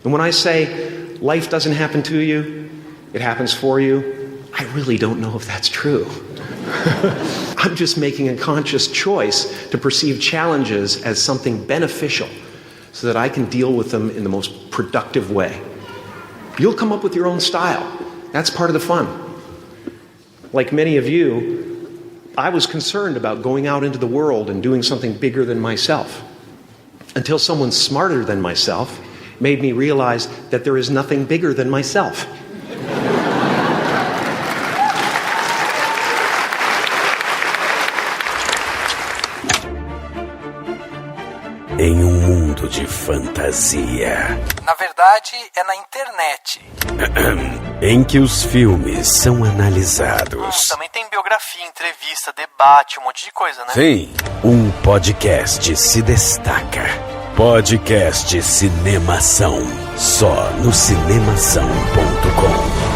And when I say life doesn't happen to you, it happens for you, I really don't know if that's true. I'm just making a conscious choice to perceive challenges as something beneficial so that I can deal with them in the most productive way. You'll come up with your own style. That's part of the fun. Like many of you, I was concerned about going out into the world and doing something bigger than myself, until someone smarter than myself made me realize that there is nothing bigger than myself. Em mundo de fantasia. Na verdade, é na internet. Em que os filmes são analisados. Também tem biografia, entrevista, debate, um monte de coisa, né? Sim, um podcast se destaca. Podcast Cinemação. Só no cinemação.com.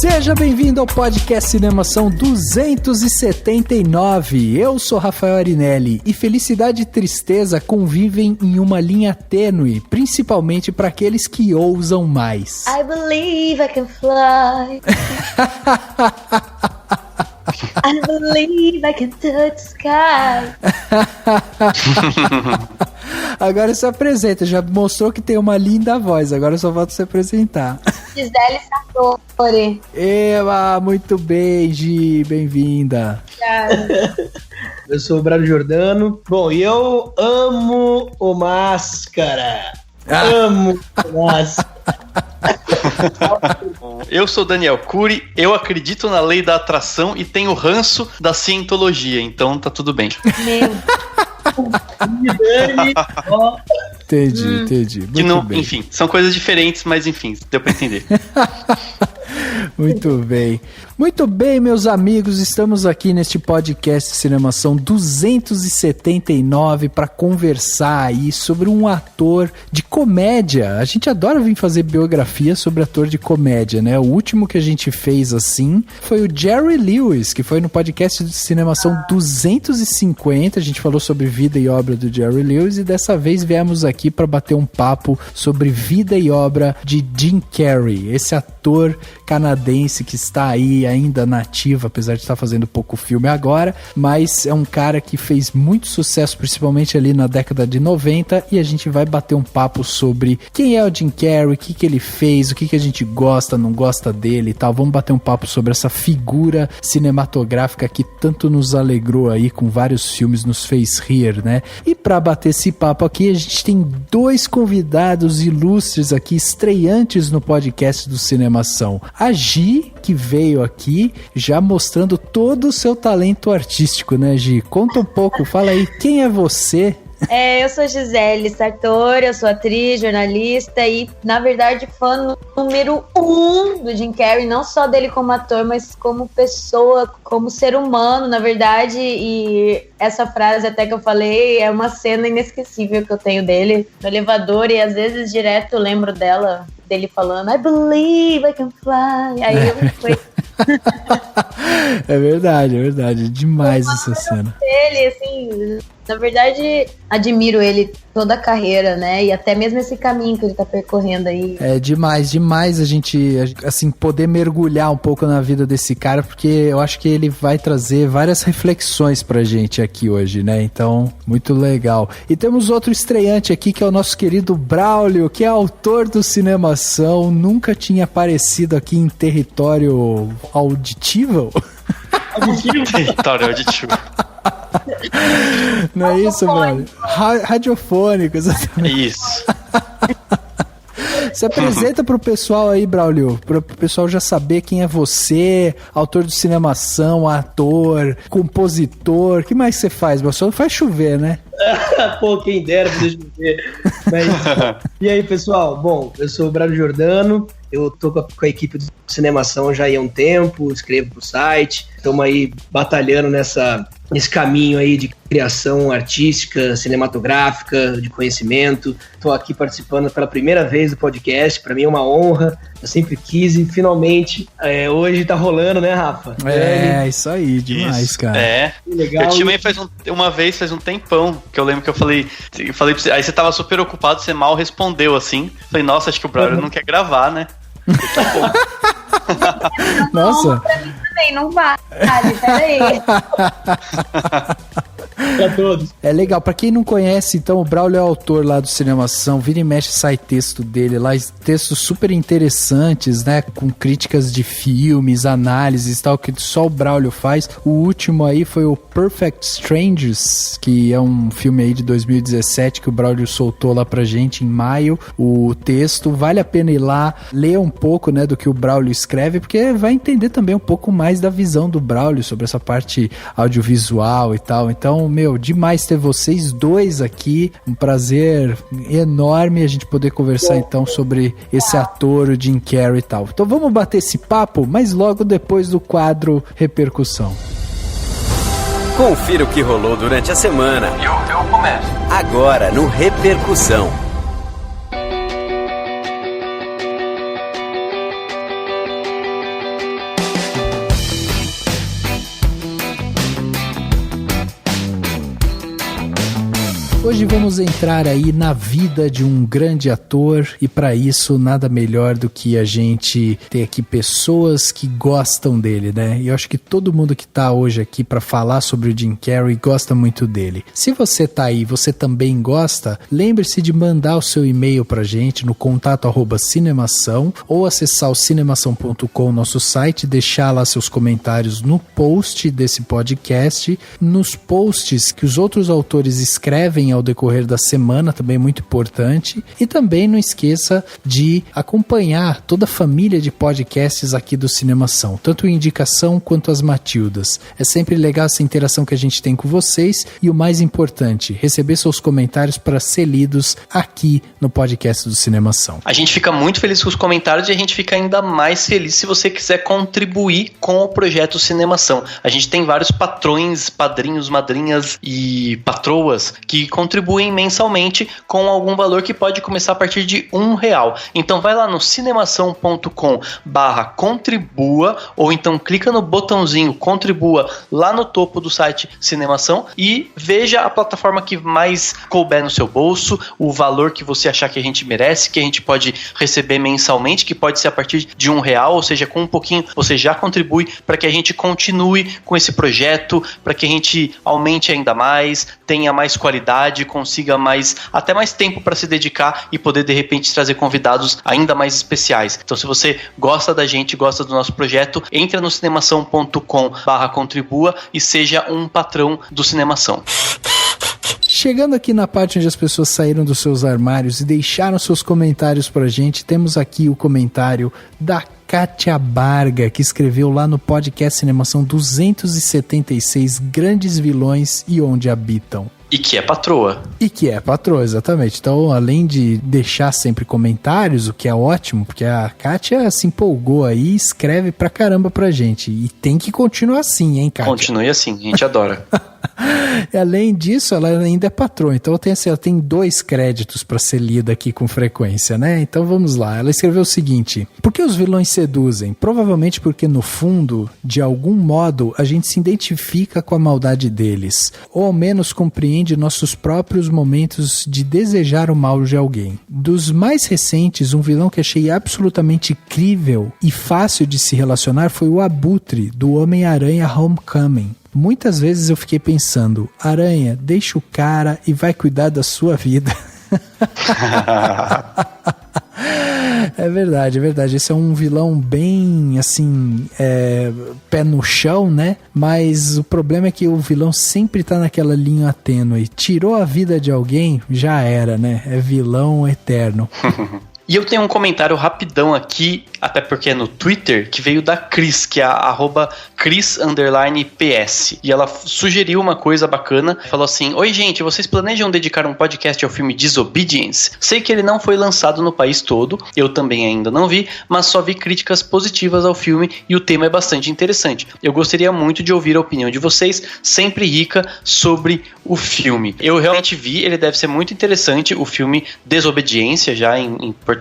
Seja bem-vindo ao podcast Cinemação 279. Eu sou Rafael Arinelli e felicidade e tristeza convivem em uma linha tênue, principalmente para aqueles que ousam mais. I believe I can fly. I believe I can touch the sky. Agora se apresenta, já mostrou que tem uma linda voz, agora só falta se apresentar. Gisele Sartori. Eba, muito bem, Gi, bem-vinda. Eu sou o Brado Jordano. Bom, e eu amo o Máscara. Amo o Máscara. Eu sou Daniel Cury, eu acredito na lei da atração e tenho ranço da cientologia, então tá tudo bem. Meu. Entendi. Que não, bem. Enfim, são coisas diferentes, mas enfim, deu pra entender. Muito bem. Muito bem, meus amigos, estamos aqui neste podcast Cinemação 279 para conversar aí sobre um ator de comédia. A gente adora vir fazer biografia sobre ator de comédia, né? O último que a gente fez assim foi o Jerry Lewis, que foi no podcast de Cinemação 250. A gente falou sobre vida e obra do Jerry Lewis e dessa vez viemos aqui para bater um papo sobre vida e obra de Jim Carrey, esse ator canadense que está aí ainda nativa, apesar de estar fazendo pouco filme agora, mas é um cara que fez muito sucesso, principalmente ali na década de 90, e a gente vai bater um papo sobre quem é o Jim Carrey, o que ele fez, o que a gente gosta, não gosta dele e tal. Vamos bater um papo sobre essa figura cinematográfica que tanto nos alegrou aí, com vários filmes, nos fez rir, né? E para bater esse papo aqui, a gente tem dois convidados ilustres aqui, estreantes no podcast do Cinemação. A Gi, que veio aqui já mostrando todo o seu talento artístico, né, Gi? Conta um pouco, fala aí, quem é você? Eu sou Gisele Sartori, eu sou atriz, jornalista e, na verdade, fã número 1 do Jim Carrey, não só dele como ator, mas como pessoa, como ser humano, na verdade, e essa frase até que eu falei é uma cena inesquecível que eu tenho dele no elevador e às vezes direto eu lembro dele falando I believe I can fly, aí eu fui... É verdade, demais essa cena. Ele, assim, na verdade, admiro ele toda a carreira, né? E até mesmo esse caminho que ele tá percorrendo aí. É demais a gente, assim, poder mergulhar um pouco na vida desse cara, porque eu acho que ele vai trazer várias reflexões pra gente aqui hoje, né? Então, muito legal. E temos outro estreante aqui, que é o nosso querido Braulio, que é autor do Cinemação, nunca tinha aparecido aqui em território auditível. Território auditivo. Não é isso, Braulio? Radiofônico, exatamente. Isso. Se apresenta pro pessoal aí, Braulio, pro pessoal já saber quem é você, autor do Cinemação, ator, compositor. O que mais você faz? Você não faz chover, né? Pô, quem dera, deixa eu ver. Mas, e aí, pessoal? Bom, eu sou o Brado Jordano, eu tô com a equipe do Cinemação já há um tempo, escrevo pro site, estamos aí batalhando nessa nesse caminho aí de criação artística, cinematográfica, de conhecimento. Estou aqui participando pela primeira vez do podcast, para mim é uma honra, eu sempre quis e finalmente hoje tá rolando, né, Rafa? Isso aí, demais, Isso, cara. Que legal. Eu te chamei faz um tempão, que eu lembro que eu falei pra você, aí você tava super ocupado, você mal respondeu, assim. Falei, nossa, acho que o Braulio não quer gravar, né? Tá bom. Nossa. Pra mim também, não vale, peraí. Pra todos. É legal, pra quem não conhece, então, o Braulio é autor lá do Cinemação, vira e mexe sai texto dele lá, textos super interessantes, né, com críticas de filmes, análises e tal, que só o Braulio faz. O último aí foi o Perfect Strangers, que é um filme aí de 2017 que o Braulio soltou lá pra gente em maio, o texto, vale a pena ir lá, ler um pouco, né, do que o Braulio escreve, porque vai entender também um pouco mais da visão do Braulio sobre essa parte audiovisual e tal. Então, demais ter vocês dois aqui, um prazer enorme a gente poder conversar então sobre esse ator, o Jim Carrey e tal. Então vamos bater esse papo, mas logo depois do quadro Repercussão. Confira o que rolou durante a semana. Eu começo. Agora no Repercussão. Hoje vamos entrar aí na vida de um grande ator e para isso nada melhor do que a gente ter aqui pessoas que gostam dele, né? E eu acho que todo mundo que tá hoje aqui para falar sobre o Jim Carrey gosta muito dele. Se você tá aí, você também gosta, lembre-se de mandar o seu e-mail pra gente no contato@cinemação ou acessar o cinemação.com, nosso site, deixar lá seus comentários no post desse podcast, nos posts que os outros autores escrevem ao decorrer da semana, também é muito importante. E também não esqueça de acompanhar toda a família de podcasts aqui do Cinemação, tanto o Indicação quanto as Matildas. É sempre legal essa interação que a gente tem com vocês e o mais importante, receber seus comentários para ser lidos aqui no podcast do Cinemação. A gente fica muito feliz com os comentários e a gente fica ainda mais feliz se você quiser contribuir com o projeto Cinemação. A gente tem vários patrões, padrinhos, madrinhas e patroas que contribuem mensalmente com algum valor que pode começar a partir de R$1. Então vai lá no cinemação.com/contribua ou então clica no botãozinho contribua lá no topo do site Cinemação e veja a plataforma que mais couber no seu bolso, o valor que você achar que a gente merece, que a gente pode receber mensalmente, que pode ser a partir de R$1, ou seja, com um pouquinho você já contribui para que a gente continue com esse projeto, para que a gente aumente ainda mais, tenha mais qualidade, consiga até mais tempo para se dedicar e poder de repente trazer convidados ainda mais especiais. Então se você gosta da gente, gosta do nosso projeto, entra no cinemação.com/contribua e seja um patrão do Cinemação. Chegando aqui na parte onde as pessoas saíram dos seus armários e deixaram seus comentários pra gente, temos aqui o comentário da Kátia Barga, que escreveu lá no podcast Cinemação 276, Grandes Vilões e Onde Habitam. E que é patroa. Exatamente. Então, além de deixar sempre comentários, o que é ótimo, porque a Kátia se empolgou aí e escreve pra caramba pra gente. E tem que continuar assim, hein, Kátia? Continue assim, a gente adora. E além disso, ela ainda é patroa. Então, ela tem 2 créditos pra ser lida aqui com frequência, né? Então, vamos lá. Ela escreveu o seguinte: por que os vilões seduzem? Provavelmente porque, no fundo, de algum modo, a gente se identifica com a maldade deles. Ou, ao menos, compreende nossos próprios momentos de desejar o mal de alguém. Dos mais recentes, um vilão que achei absolutamente incrível e fácil de se relacionar foi o Abutre, do Homem-Aranha Homecoming. Muitas vezes eu fiquei pensando, Aranha, deixa o cara e vai cuidar da sua vida. É verdade. Esse é um vilão bem, assim, pé no chão, né? Mas o problema é que o vilão sempre tá naquela linha tênue. Tirou a vida de alguém, já era, né? É vilão eterno. E eu tenho um comentário rapidão aqui, até porque é no Twitter, que veio da Cris, que é a @Cris_PS. E ela sugeriu uma coisa bacana, falou assim: oi gente, vocês planejam dedicar um podcast ao filme Disobedience? Sei que ele não foi lançado no país todo, eu também ainda não vi, mas só vi críticas positivas ao filme e o tema é bastante interessante. Eu gostaria muito de ouvir a opinião de vocês, sempre rica, sobre o filme. Eu realmente vi, ele deve ser muito interessante, o filme Desobediência, já em português,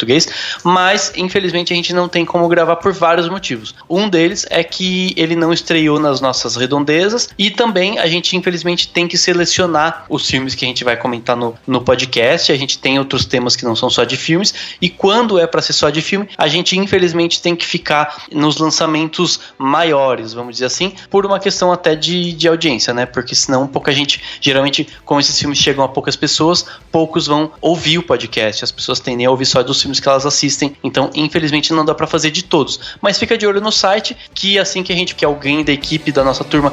mas infelizmente a gente não tem como gravar por vários motivos. Um deles é que ele não estreou nas nossas redondezas e também a gente infelizmente tem que selecionar os filmes que a gente vai comentar no podcast. A gente tem outros temas que não são só de filmes e quando é para ser só de filme, a gente infelizmente tem que ficar nos lançamentos maiores, vamos dizer assim, por uma questão até de audiência, né? Porque senão pouca gente, geralmente como esses filmes chegam a poucas pessoas, poucos vão ouvir o podcast. As pessoas tendem a ouvir só dos filmes que elas assistem, então infelizmente não dá pra fazer de todos, mas fica de olho no site que assim que alguém da equipe da nossa turma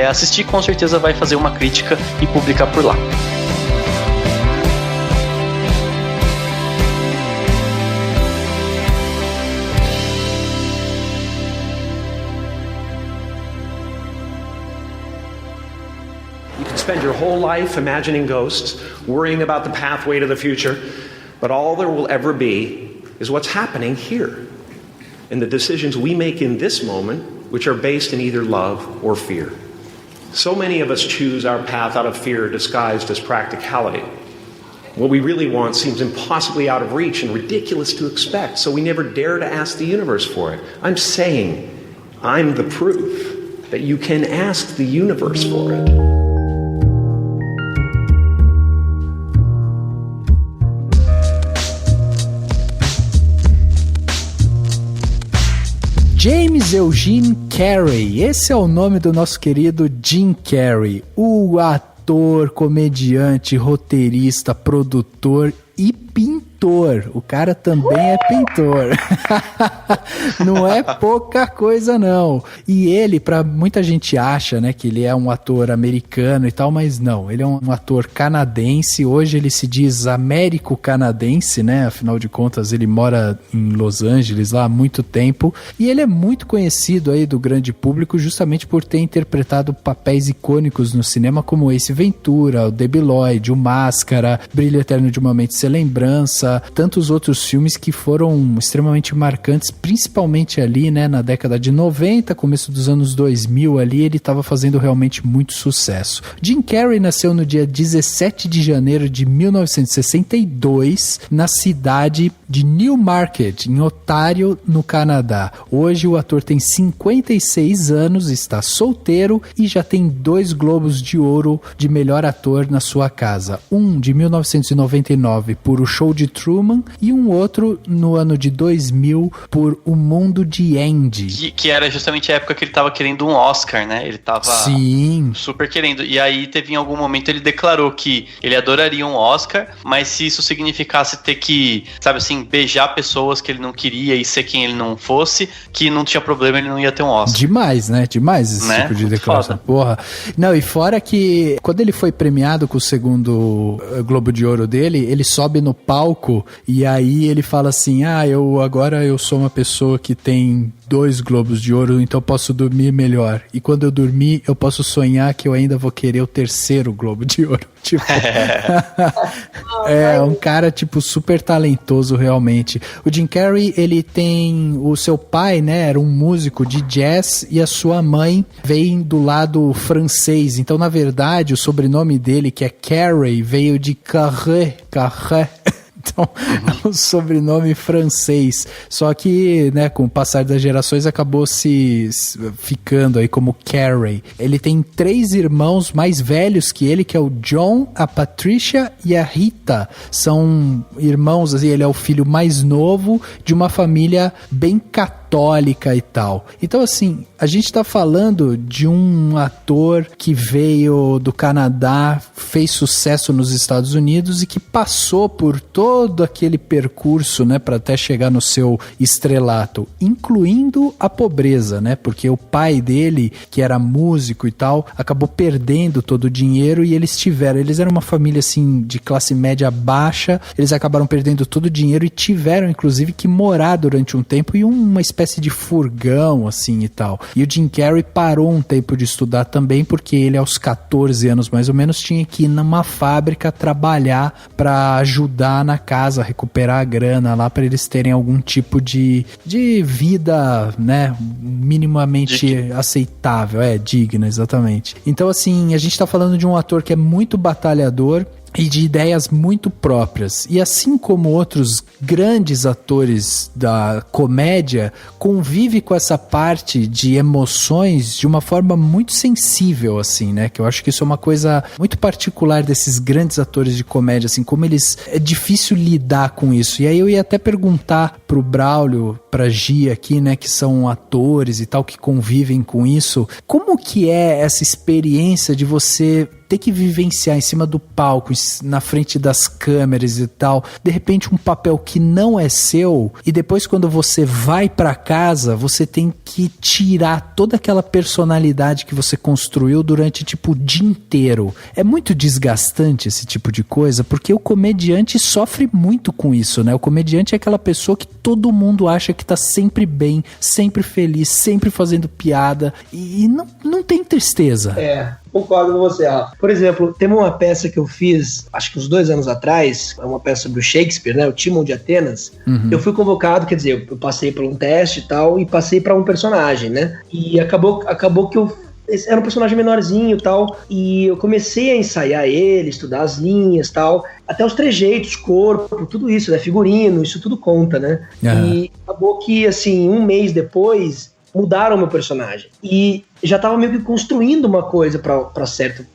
assistir, com certeza vai fazer uma crítica e publicar por lá. You can spend your whole life imagining ghosts, worrying about the pathway to the future, but all there will ever be is what's happening here, and the decisions we make in this moment, which are based in either love or fear. So many of us choose our path out of fear disguised as practicality. What we really want seems impossibly out of reach and ridiculous to expect, so we never dare to ask the universe for it. I'm saying I'm the proof that you can ask the universe for it. James Eugene Carey, esse é o nome do nosso querido Jim Carrey, o ator, comediante, roteirista, produtor e pintor. O cara também é pintor. Não é pouca coisa, não. E ele, pra muita gente acha, né, que ele é um ator americano e tal, mas não. Ele é um ator canadense. Hoje ele se diz américo-canadense, né? Afinal de contas, ele mora em Los Angeles lá há muito tempo. E ele é muito conhecido aí do grande público justamente por ter interpretado papéis icônicos no cinema como Ace Ventura, o Debi Lloyd, o Máscara, Brilho Eterno de uma Mente Sem Lembrança, tantos outros filmes que foram extremamente marcantes, principalmente ali, né, na década de 90, começo dos anos 2000 ali, ele estava fazendo realmente muito sucesso. Jim Carrey nasceu no dia 17 de janeiro de 1962, na cidade de Newmarket, em Ontário, no Canadá. Hoje o ator tem 56 anos, está solteiro e já tem 2 Globos de Ouro de melhor ator na sua casa. Um de 1999 por O Show de Truman e um outro no ano de 2000 por O Mundo de Andy. Que era justamente a época que ele tava querendo um Oscar, né? Ele tava super querendo. E aí teve em algum momento ele declarou que ele adoraria um Oscar, mas se isso significasse ter que, sabe assim, beijar pessoas que ele não queria e ser quem ele não fosse, que não tinha problema, ele não ia ter um Oscar. Demais, né? Demais esse tipo de declaração. Porra. Não, e fora que quando ele foi premiado com o segundo Globo de Ouro dele, ele sobe no palco e aí ele fala assim, agora eu sou uma pessoa que tem 2 Globos de Ouro, então eu posso dormir melhor. E quando eu dormir, eu posso sonhar que eu ainda vou querer o 3º Globo de Ouro. Tipo, é um cara, tipo, super talentoso realmente. O Jim Carrey, ele tem o seu pai, né, era um músico de jazz e a sua mãe vem do lado francês. Então, na verdade, o sobrenome dele, que é Carrey, veio de Carré. Então, é um sobrenome francês. Só que, né, com o passar das gerações, acabou se ficando aí como Carrey. Ele tem 3 irmãos mais velhos que ele, que é o John, a Patricia e a Rita. São irmãos, assim, ele é o filho mais novo de uma família bem católica católica e tal. Então, assim, a gente tá falando de um ator que veio do Canadá, fez sucesso nos Estados Unidos e que passou por todo aquele percurso, né, para até chegar no seu estrelato, incluindo a pobreza, né, porque o pai dele, que era músico e tal, acabou perdendo todo o dinheiro e eles eram uma família, assim, de classe média baixa, eles acabaram perdendo todo o dinheiro e tiveram, inclusive, que morar durante um tempo em uma espécie de furgão, assim, e tal. E o Jim Carrey parou um tempo de estudar também, porque ele, aos 14 anos, mais ou menos, tinha que ir numa fábrica trabalhar para ajudar na casa, recuperar a grana lá, para eles terem algum tipo de vida, né, minimamente aceitável, digna, exatamente. Então, assim, a gente tá falando de um ator que é muito batalhador e de ideias muito próprias. E assim como outros grandes atores da comédia, convive com essa parte de emoções de uma forma muito sensível, assim, né? Que eu acho que isso é uma coisa muito particular desses grandes atores de comédia, assim, como eles... É difícil lidar com isso. E aí eu ia até perguntar pro Braulio, pra Gia aqui, né, que são atores e tal, que convivem com isso, como que é essa experiência de você ter que vivenciar em cima do palco, na frente das câmeras e tal, de repente um papel que não é seu, e depois quando você vai pra casa, você tem que tirar toda aquela personalidade que você construiu durante, tipo, o dia inteiro. É muito desgastante esse tipo de coisa, porque o comediante sofre muito com isso, né? O comediante é aquela pessoa que todo mundo acha que tá sempre bem, sempre feliz, sempre fazendo piada, e não tem tristeza. Concordo com você, Rafa. Por exemplo, tem uma peça que eu fiz, acho que uns 2 anos atrás, é uma peça sobre o Shakespeare, né, o Timão de Atenas. Eu fui convocado, quer dizer, eu passei por um teste e tal, e passei para um personagem, né, e acabou que eu era um personagem menorzinho e tal, e eu comecei a ensaiar ele, estudar as linhas e tal, até os trejeitos, corpo, tudo isso, né, figurino, isso tudo conta, né, e acabou que, assim, 1 mês depois, mudaram o meu personagem, e já tava meio que construindo uma coisa para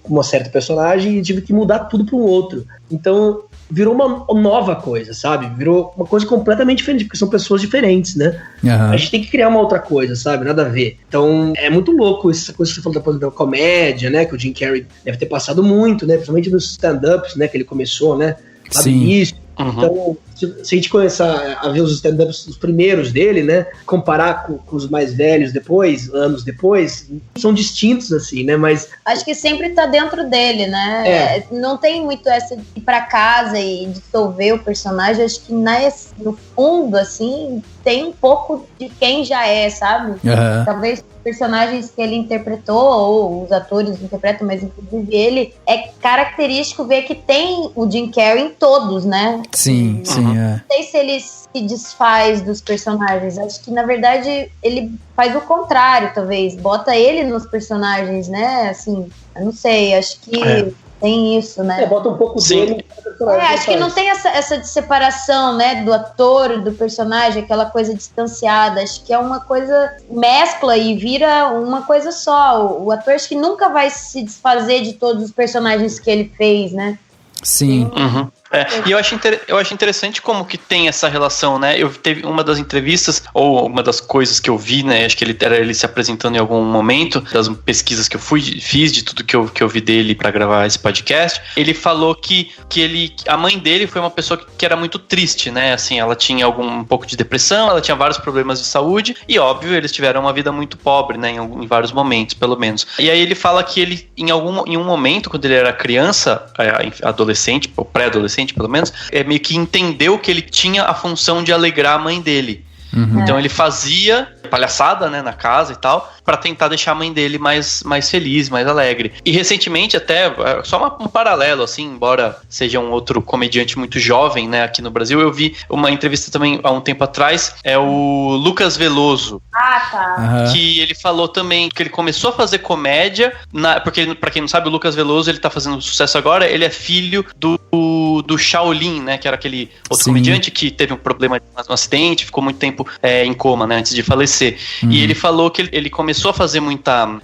uma certa personagem, e tive que mudar tudo para um outro, então virou uma nova coisa, sabe? Virou uma coisa completamente diferente, porque são pessoas diferentes, né? A gente tem que criar uma outra coisa, sabe? Nada a ver. Então, é muito louco essa coisa que você falou da comédia, né? Que o Jim Carrey deve ter passado muito, né? Principalmente nos stand-ups, né? Que ele começou, né? Lá no início. Então, se a gente começar a ver os stand-ups, os primeiros dele, né, comparar com os mais velhos depois, anos depois, são distintos, assim, né, mas... Acho que sempre tá dentro dele, né, não tem muito essa de ir pra casa e dissolver o personagem, acho que no fundo, assim, tem um pouco de quem já é, sabe? Talvez personagens que ele interpretou, ou os atores interpretam, mas inclusive ele, é característico ver que tem o Jim Carrey em todos, né? Sim. Não sei se ele se desfaz dos personagens, acho que na verdade ele faz o contrário, talvez, bota ele nos personagens, né, assim, eu não sei, acho que tem isso, né? Bota um pouco dele. Acho que não tem essa separação, né, do ator, do personagem, aquela coisa distanciada. Acho que é uma coisa, mescla e vira uma coisa só. O ator acho que nunca vai se desfazer de todos os personagens que ele fez, né? Sim. E eu acho interessante como que tem essa relação, né? Eu teve uma das entrevistas, ou uma das coisas que eu vi, né? Acho que ele se apresentando em algum momento, das pesquisas que eu fiz, de tudo que eu vi dele pra gravar esse podcast. Ele falou que a mãe dele foi uma pessoa que era muito triste, né? Assim, ela tinha um pouco de depressão, ela tinha vários problemas de saúde, e óbvio, eles tiveram uma vida muito pobre, né? Em vários momentos, pelo menos. E aí ele fala que ele, em um momento, quando ele era criança, adolescente, ou pré-adolescente, pelo menos, meio que entendeu que ele tinha a função de alegrar a mãe dele. Então ele fazia palhaçada, né, na casa e tal, pra tentar deixar a mãe dele mais feliz, mais alegre. E recentemente até, só um paralelo, assim, embora seja um outro comediante muito jovem, né, aqui no Brasil, eu vi uma entrevista também há um tempo atrás, é o Lucas Veloso. Que ele falou também que ele começou a fazer comédia, porque pra quem não sabe, o Lucas Veloso, ele tá fazendo sucesso agora, ele é filho do do Shaolin, né? Que era aquele outro Sim. comediante que teve um problema no acidente, ficou muito tempo em coma, né? Antes de falecer. E ele falou que ele começou a fazer muita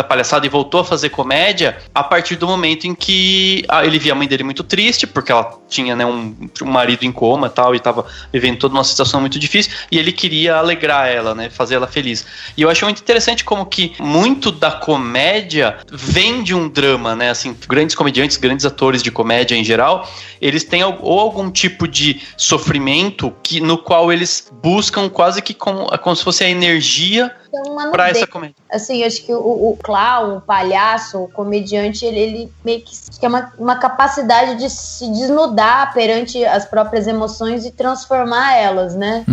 palhaçada e voltou a fazer comédia a partir do momento em que ele via a mãe dele muito triste, porque ela tinha, né, um marido em coma e tal, e tava vivendo toda uma situação muito difícil, e ele queria alegrar ela, né? Fazer ela feliz. E eu acho muito interessante como que muito da comédia vem de um drama, né? Assim, grandes comediantes, grandes atores de comédia em geral, eles têm ou algum tipo de sofrimento no qual eles buscam quase que como se fosse a energia pra essa comédia. Assim, acho que o clown, o palhaço, o comediante, ele meio que tem uma capacidade de se desnudar perante as próprias emoções e transformar elas, né?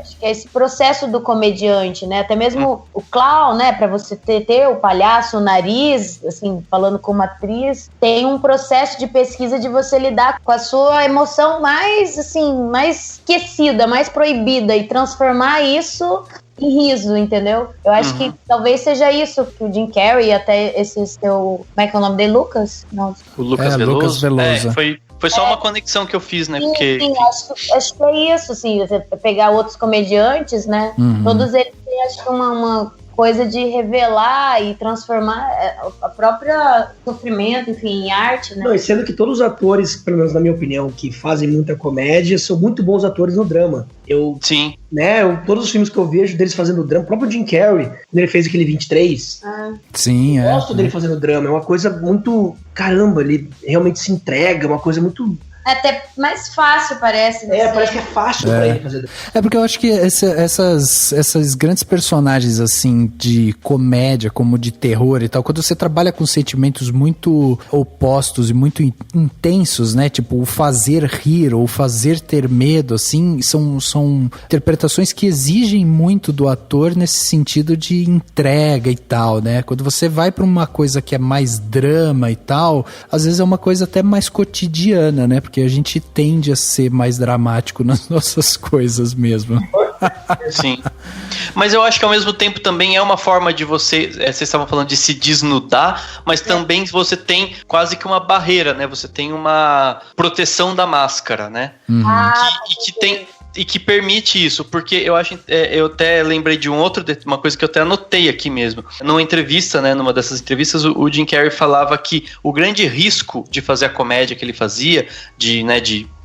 Acho que é esse processo do comediante, né? Até mesmo o clown, né? Pra você ter o palhaço, o nariz, assim, falando como atriz, tem um processo de pesquisa de você lidar com a sua emoção mais, assim, mais esquecida, mais proibida e transformar isso em riso, entendeu? Eu acho que talvez seja isso que o Jim Carrey, até esse seu... Como é que é o nome dele? Lucas? Não. O Lucas Veloso. Foi só uma conexão que eu fiz, né? Porque... Sim, acho que é isso, assim, você pegar outros comediantes, né? Todos eles têm, acho que uma coisa de revelar e transformar a própria sofrimento, enfim, em arte, né? Não, e sendo que todos os atores, pelo menos na minha opinião, que fazem muita comédia, são muito bons atores no drama. Sim. Né, todos os filmes que eu vejo deles fazendo drama, o próprio Jim Carrey, quando ele fez aquele 23, Sim, eu gosto dele fazendo drama, é uma coisa muito, caramba, ele realmente se entrega, uma coisa muito... É até mais fácil, parece. Né? Parece que é fácil pra ele fazer. É porque eu acho que essas grandes personagens, assim, de comédia, como de terror e tal, quando você trabalha com sentimentos muito opostos e muito intensos, né? Tipo, o fazer rir ou o fazer ter medo, assim, são interpretações que exigem muito do ator nesse sentido de entrega e tal, né? Quando você vai pra uma coisa que é mais drama e tal, às vezes é uma coisa até mais cotidiana, né? Porque a gente tende a ser mais dramático nas nossas coisas mesmo. Sim. Mas eu acho que ao mesmo tempo também é uma forma de vocês estavam falando de se desnudar, mas também você tem quase que uma barreira, né? Você tem uma proteção da máscara, né? E que permite isso, porque eu acho, eu até lembrei de uma coisa que eu até anotei aqui mesmo. Numa entrevista, né, numa dessas entrevistas, o Jim Carrey falava que o grande risco de fazer a comédia que ele fazia,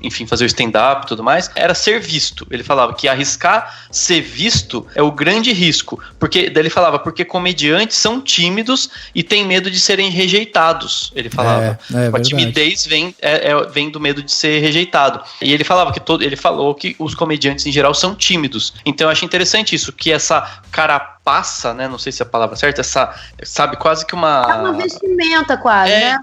enfim, fazer o stand-up e tudo mais, era ser visto. Ele falava que arriscar ser visto é o grande risco, daí ele falava, porque comediantes são tímidos e têm medo de serem rejeitados. Ele falava, a timidez vem do medo de ser rejeitado. E ele falava ele falou que os comediantes em geral são tímidos. Então eu acho interessante isso, que essa carapaça, né, não sei se é a palavra certa, essa, sabe, quase que uma... É uma vestimenta quase, né?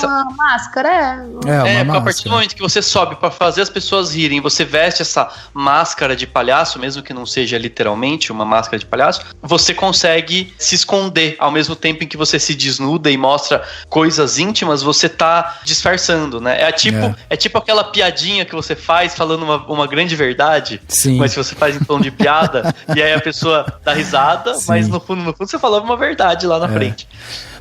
Uma máscara, porque a partir do momento que você sobe pra fazer as pessoas rirem, você veste essa máscara de palhaço, mesmo que não seja literalmente uma máscara de palhaço, você consegue se esconder. Ao mesmo tempo em que você se desnuda e mostra coisas íntimas, você tá disfarçando, né? É tipo aquela piadinha que você faz falando uma grande verdade. Sim. Mas você faz em tom de piada e aí a pessoa dá risada, Sim. mas no fundo você falava uma verdade lá na frente.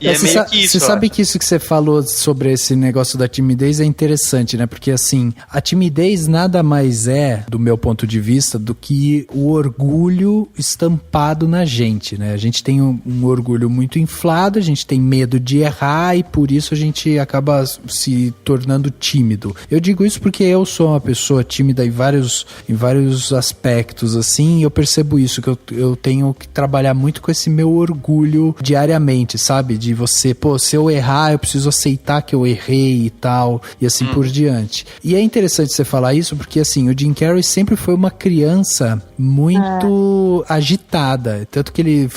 E é meio que isso. Você sabe que isso que você falou sobre esse negócio da timidez é interessante, né? Porque assim, a timidez nada mais é, do meu ponto de vista, do que o orgulho estampado na gente, né? A gente tem um orgulho muito inflado, a gente tem medo de errar e por isso a gente acaba se tornando tímido. Eu digo isso porque eu sou uma pessoa tímida em vários aspectos, assim, e eu percebo isso, que eu tenho que trabalhar muito com esse meu orgulho diariamente, sabe? De você, se eu errar, eu preciso aceitar que eu errei e tal, e assim por diante. E é interessante você falar isso, porque assim, o Jim Carrey sempre foi uma criança muito agitada, tanto que ele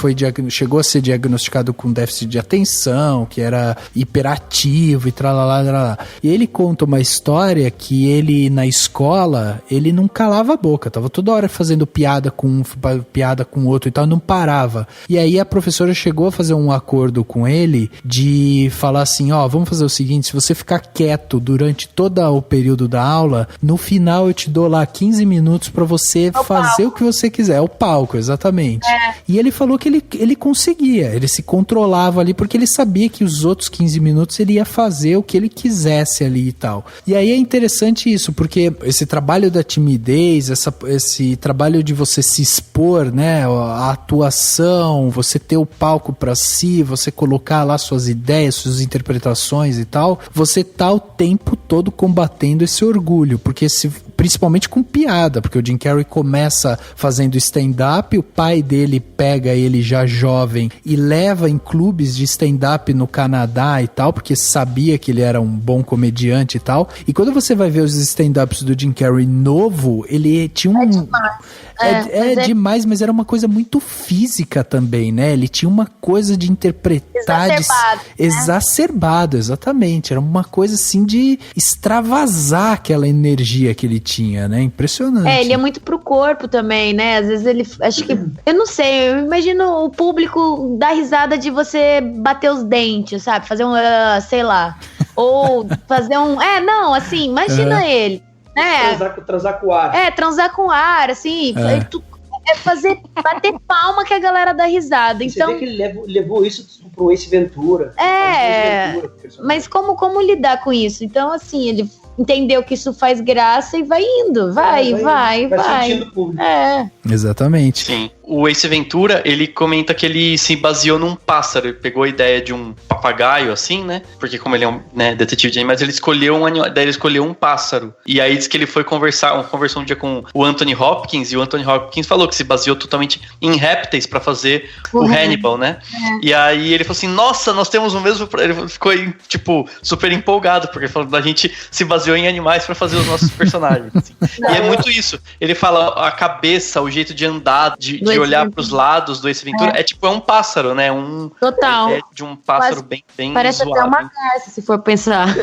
chegou a ser diagnosticado com déficit de atenção, que era hiperativo e tralalá. E ele conta uma história que ele, na escola, ele não calava a boca, tava toda hora fazendo piada com um, piada com outro e tal, não parava. E aí a professora chegou a fazer um acordo com ele, ele de falar assim, ó, vamos fazer o seguinte, se você ficar quieto durante todo o período da aula, no final eu te dou lá 15 minutos pra você fazer o que você quiser. É o palco, exatamente. E ele falou que ele conseguia, ele se controlava ali, porque ele sabia que os outros 15 minutos ele ia fazer o que ele quisesse ali e tal. E aí é interessante isso, porque esse trabalho da timidez, esse trabalho de você se expor, né, a atuação, você ter o palco pra si, você colocar lá suas ideias, suas interpretações e tal, você tá o tempo todo combatendo esse orgulho, porque principalmente com piada, porque o Jim Carrey começa fazendo stand-up, o pai dele pega ele já jovem e leva em clubes de stand-up no Canadá e tal, porque sabia que ele era um bom comediante e tal, e quando você vai ver os stand-ups do Jim Carrey novo, ele tinha um... demais, mas era uma coisa muito física também, né? Ele tinha uma coisa de interpretar... Exacerbado, exatamente. Era uma coisa assim de extravasar aquela energia que ele tinha, né? Impressionante. Ele é muito pro corpo também, né? Às vezes ele... Acho que... Eu não sei, eu imagino o público dar risada de você bater os dentes, sabe? Fazer sei lá. Ou fazer um... imagina ele. Transar com o ar. Transar com ar, assim. Bater palma que a galera dá risada. Você então vê que ele levou isso pro Ace Ventura. Mas como lidar com isso? Então, assim, ele entendeu que isso faz graça e vai indo. Vai. Sentindo o público. Exatamente. Sim. O Ace Ventura, ele comenta que ele se baseou num pássaro. Ele pegou a ideia de um papagaio, assim, né? Porque como ele é um detetive de animais, ele escolheu um animal, daí ele escolheu um pássaro. E aí diz que ele foi conversou um dia com o Anthony Hopkins, e o Anthony Hopkins falou que se baseou totalmente em répteis pra fazer o Hannibal, né? E aí ele falou assim, nossa, nós temos o mesmo... Ele ficou, tipo, super empolgado, porque ele falou, a gente se baseou em animais pra fazer os nossos personagens. Assim. E é muito isso. Ele fala a cabeça, o jeito de andar, de olhar pros lados do Ace Ventura, é um pássaro, né? Total. É de um pássaro bem parece zoado. até uma garça, se for pensar.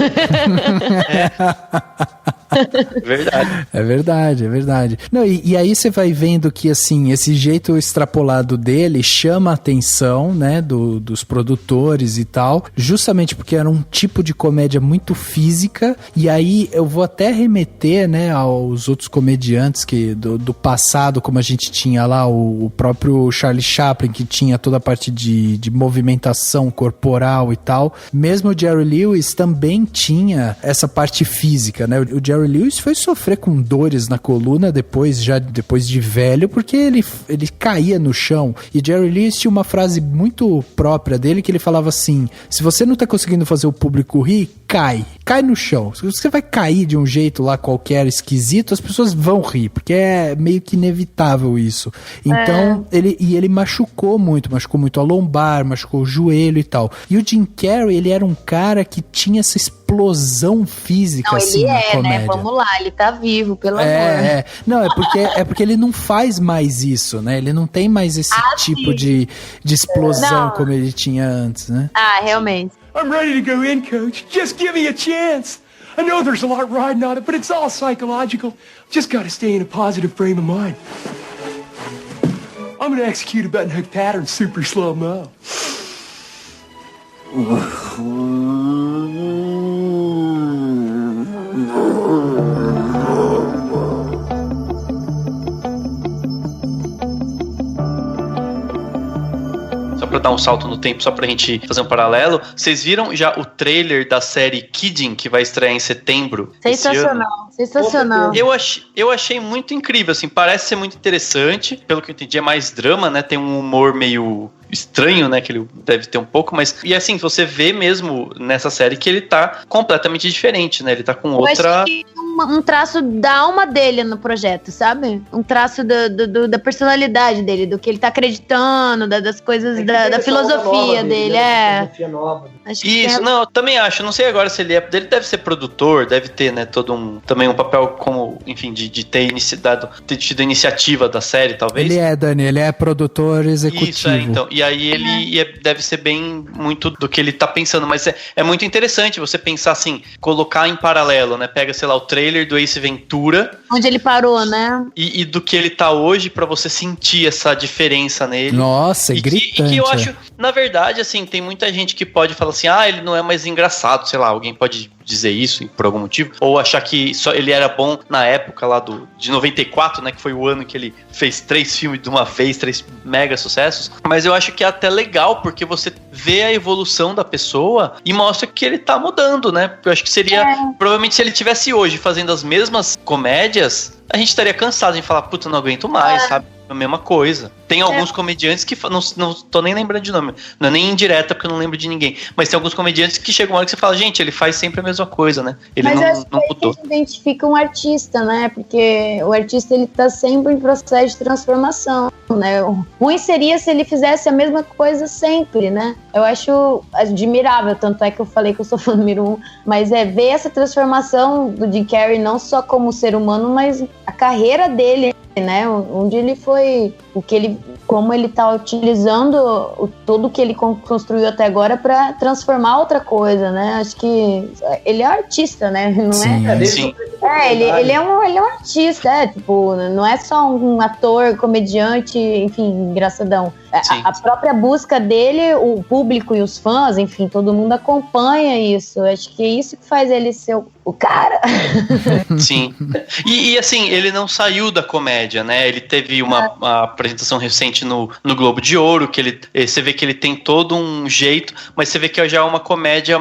É verdade. Não, e aí você vai vendo que, assim, esse jeito extrapolado dele chama a atenção, né, dos produtores e tal, justamente porque era um tipo de comédia muito física, e aí eu vou até remeter, né, aos outros comediantes do passado, como a gente tinha lá, o próprio Charlie Chaplin, que tinha toda a parte de movimentação corporal e tal. Mesmo o Jerry Lewis também tinha essa parte física, né, o Jerry Lewis foi sofrer com dores na coluna depois de velho, porque ele caía no chão. E Jerry Lewis tinha uma frase muito própria dele, que ele falava assim, se você não tá conseguindo fazer o público rir, cai no chão. Se você vai cair de um jeito lá qualquer esquisito, as pessoas vão rir, porque é meio que inevitável isso. Então, ele machucou muito a lombar, machucou o joelho e tal. E o Jim Carrey, ele era um cara que tinha essa explosão física, não, assim, na comédia. Né? Vamos lá, ele tá vivo, pelo amor. Não, é porque ele não faz mais isso, né? Ele não tem mais esse tipo de explosão como ele tinha antes, né? Realmente. I'm ready to go in, coach. Just give me a chance. I know there's a lot riding on it, but it's all psychological. Just gotta stay in a positive frame of mind. I'm gonna execute a button hook pattern super slow-mo. Pra dar um salto no tempo, só pra gente fazer um paralelo, vocês viram já o trailer da série Kidding, que vai estrear em setembro? Sensacional. Eu achei muito incrível, assim, parece ser muito interessante, pelo que eu entendi é mais drama, né, tem um humor meio estranho, né, que ele deve ter um pouco, mas, e assim, você vê mesmo nessa série que ele tá completamente diferente, né, ele tá com outra... Um traço da alma dele no projeto, sabe? Um traço da personalidade dele, do que ele tá acreditando, das coisas, da filosofia dele, Filosofia nova. Isso, não, eu também acho, não sei agora se ele deve ser produtor, deve ter, né, também um papel como, enfim, de ter tido a iniciativa da série, talvez. Ele é produtor executivo. Isso, então, e aí ele deve ser bem muito do que ele tá pensando, mas é muito interessante você pensar assim, colocar em paralelo, né, pega, sei lá, o trailer trailer do Ace Ventura. Onde ele parou, né? E do que ele tá hoje, pra você sentir essa diferença nele. Nossa, é gritante. E que eu acho, na verdade, assim, tem muita gente que pode falar assim, ele não é mais engraçado, sei lá, alguém pode dizer isso por algum motivo, ou achar que só ele era bom na época lá de 94, né, que foi o ano que ele fez 3 filmes de uma vez, 3 mega sucessos, mas eu acho que é até legal, porque você vê a evolução da pessoa e mostra que ele tá mudando, né, eu acho que seria, provavelmente se ele tivesse hoje fazendo as mesmas comédias, a gente estaria cansado de falar, puta, não aguento mais, sabe? A mesma coisa. Tem alguns comediantes que... Não tô nem lembrando de nome. Não é nem indireta, porque eu não lembro de ninguém. Mas tem alguns comediantes que chegam uma hora que você fala, gente, ele faz sempre a mesma coisa, né? Ele não mudou. A gente identifica um artista, né? Porque o artista, ele tá sempre em processo de transformação, né? O ruim seria se ele fizesse a mesma coisa sempre, né? Eu acho admirável, tanto é que eu falei que eu sou fã número 1, mas ver essa transformação do Jim Carrey não só como ser humano, mas a carreira dele, né, onde ele foi, como ele tá utilizando tudo que ele construiu até agora para transformar outra coisa, né? Acho que ele é artista, né? Não Sim. Ele é um artista, tipo, não é só um ator, comediante, enfim, engraçadão. A própria busca dele, o público e os fãs, enfim, todo mundo acompanha isso. Acho que é isso que faz ele ser o cara. Sim. E assim, ele não saiu da comédia, né? Ele teve uma apresentação recente no Globo de Ouro, que você vê que ele tem todo um jeito, mas você vê que já é uma comédia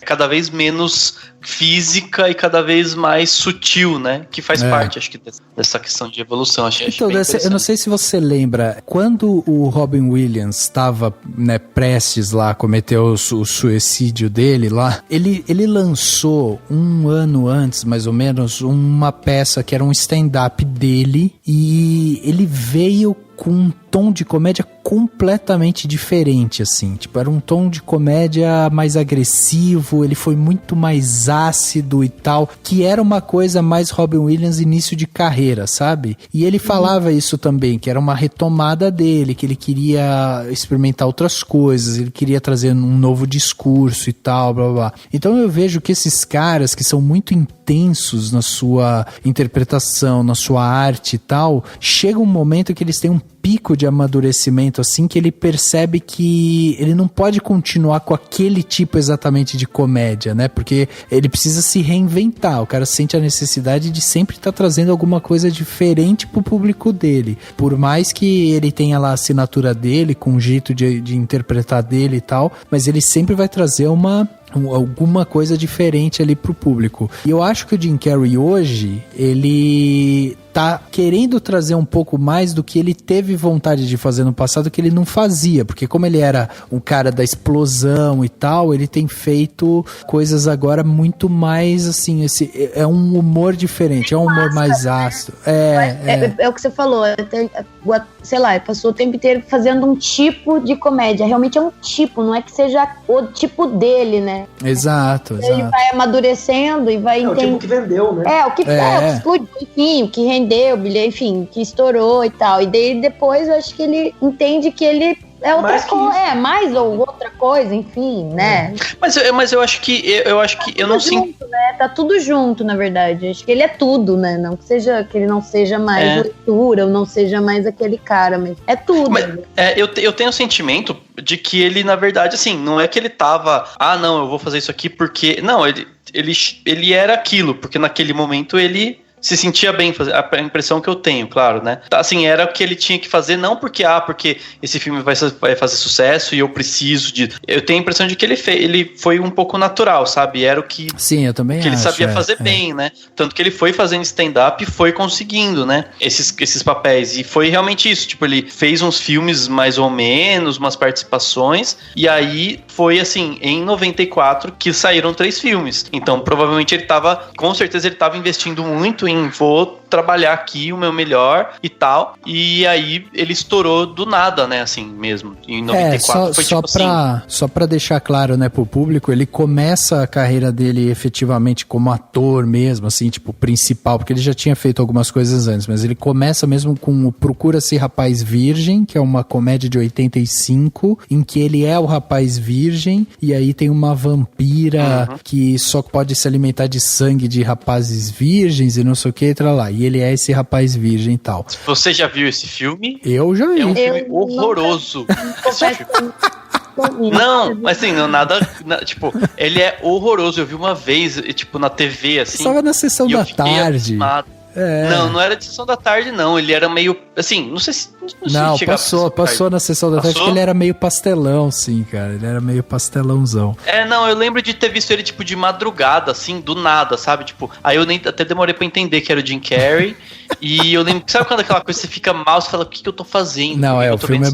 cada vez menos física e cada vez mais sutil, né? Que faz parte, acho que, dessa questão de evolução. Então, eu não sei se você lembra, quando o Robin Williams estava, né, prestes lá a cometer o suicídio dele lá, ele lançou um ano antes, mais ou menos, uma peça que era um stand-up dele, e ele veio com um tom de comédia completamente diferente, assim. Tipo, era um tom de comédia mais agressivo, ele foi muito mais ácido e tal, que era uma coisa mais Robin Williams início de carreira, sabe? E ele falava isso também, que era uma retomada dele, que ele queria experimentar outras coisas, ele queria trazer um novo discurso e tal, blá, blá, blá. Então eu vejo que esses caras que são muito intensos na sua interpretação, na sua arte e tal, chega um momento que eles têm um pico de amadurecimento, assim, que ele percebe que ele não pode continuar com aquele tipo exatamente de comédia, né? Porque ele precisa se reinventar. O cara sente a necessidade de sempre estar trazendo alguma coisa diferente pro público dele. Por mais que ele tenha lá a assinatura dele, com o jeito de interpretar dele e tal, mas ele sempre vai trazer alguma coisa diferente ali pro público. E eu acho que o Jim Carrey hoje, ele tá querendo trazer um pouco mais do que ele teve vontade de fazer no passado, que ele não fazia, porque como ele era um cara da explosão e tal, ele tem feito coisas agora muito mais, assim, é um humor diferente, é um humor mais ácido. É o que você falou, sei lá, ele passou o tempo inteiro fazendo um tipo de comédia, realmente é um tipo, não é que seja o tipo dele, né? Exato. Ele vai amadurecendo e vai entender. O tipo que vendeu, né? O que explodiu, enfim, o que rendeu, enfim, que estourou e tal. E daí depois eu acho que ele entende que ele é outra coisa, mais ou outra coisa, enfim, né? Mas eu acho que eu não sinto, né? Tá tudo junto, na verdade. Acho que ele é tudo, né? Não que ele não seja mais leitura, ou não seja mais aquele cara, mas é tudo. Mas, eu tenho o sentimento de que ele, na verdade, assim, não é que ele tava, não, eu vou fazer isso aqui porque... Não, ele era aquilo, porque naquele momento ele se sentia bem, a impressão que eu tenho, claro, né? Assim, era o que ele tinha que fazer, não porque esse filme vai fazer sucesso e eu preciso de... Eu tenho a impressão de que ele foi um pouco natural, sabe? Era o que... Sim, eu também que ele sabia fazer bem, né? Tanto que ele foi fazendo stand-up e foi conseguindo, né? Esses papéis. E foi realmente isso. Tipo, ele fez uns filmes mais ou menos, umas participações, e aí foi, assim, em 94 que saíram 3 filmes. Então, provavelmente com certeza ele tava investindo muito vou trabalhar aqui o meu melhor e tal. E aí ele estourou do nada, né, assim mesmo. Em 94 foi tipo assim. Só pra deixar claro, né, pro público, ele começa a carreira dele efetivamente como ator mesmo, assim, tipo, principal, porque ele já tinha feito algumas coisas antes, mas ele começa mesmo com o Procura-se Rapaz Virgem, que é uma comédia de 85, em que ele é o rapaz virgem, e aí tem uma vampira que só pode se alimentar de sangue de rapazes virgens e não sei o que, lá. E ele é esse rapaz virgem e tal. Você já viu esse filme? Eu já vi. É um filme horroroso. Esse filme. Não, mas assim, não, tipo, ele é horroroso. Eu vi uma vez, tipo, na TV, assim. Estava na sessão da tarde. Abismado. Não era de sessão da tarde, não. Ele era meio, assim, não sei se passou na sessão da tarde, porque ele era meio pastelão, sim, cara. Ele era meio pastelãozão. Não, eu lembro de ter visto ele, tipo, de madrugada, assim, do nada, sabe? Tipo, aí eu até demorei pra entender que era o Jim Carrey. E eu lembro, sabe quando aquela coisa você fica mal, você fala, o que eu tô fazendo? Não, o filme é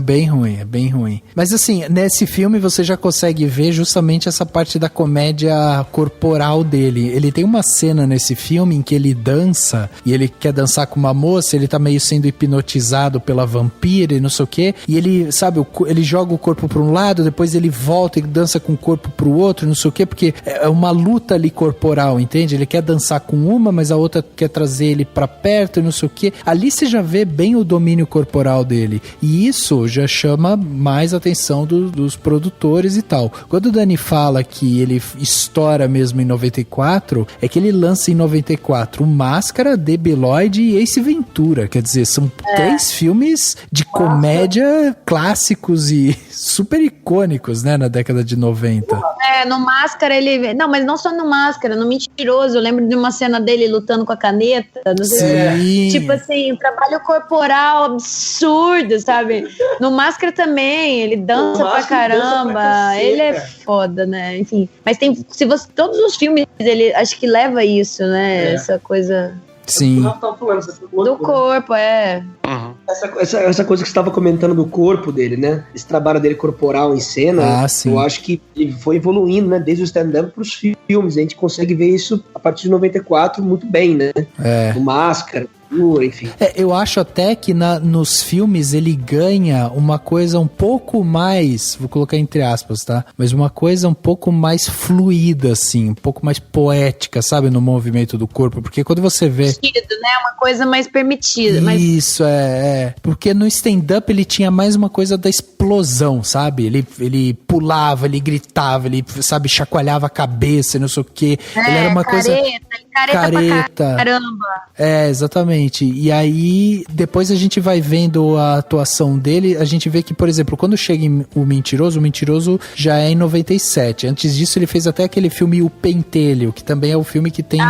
bem ruim. Mas assim, nesse filme você já consegue ver justamente essa parte da comédia corporal dele. Ele tem uma cena nesse filme em que ele dança, e ele quer dançar com uma moça, ele tá meio sendo hipnotizado pela vampira e não sei o quê, e ele, sabe, ele joga o corpo pra um lado, depois ele volta e dança com o corpo pro outro, não sei o quê, porque é uma luta ali corporal, entende? Ele quer dançar com uma, mas a outra quer trazer ele pra perto e não sei o quê. Ali você já vê bem o domínio corporal dele, e isso já chama mais atenção dos produtores e tal. Quando o Dani fala que ele estoura mesmo em 94, é que ele lança em 94 Máscara, Debi Lloyd e Ace Ventura, quer dizer, são 3 filmes de comédia clássicos e super icônicos, né, na década de 90. No Máscara ele... Não, mas não só no Máscara, no Mentiroso, eu lembro de uma cena dele lutando com a caneta, não sei. Sim. Tipo assim, trabalho corporal absurdo, sabe? No Máscara também, ele dança pra caramba, ele é foda, né? Enfim, mas tem... todos os filmes, ele acho que leva isso, né? Essa coisa... Sim. Do corpo, Uhum. Essa coisa que você estava comentando do corpo dele, né? Esse trabalho dele corporal em cena, sim. Eu acho que ele foi evoluindo, né? Desde o stand-up pros filmes. A gente consegue ver isso a partir de 94 muito bem, né? O Máscara, enfim. Eu acho até que nos filmes ele ganha uma coisa um pouco mais, vou colocar entre aspas, tá? Mas uma coisa um pouco mais fluida, assim, um pouco mais poética, sabe? No movimento do corpo, porque quando você vê... né? Uma coisa mais permitida. Isso, porque no stand-up ele tinha mais uma coisa da explosão, sabe? Ele pulava, ele gritava, ele, sabe, chacoalhava a cabeça, não sei o quê. Ele era uma careta pra caramba. Exatamente. E aí, depois a gente vai vendo a atuação dele, a gente vê que, por exemplo, quando chega o Mentiroso já é em 97. Antes disso, ele fez até aquele filme O Pentelho, que também é o filme que tem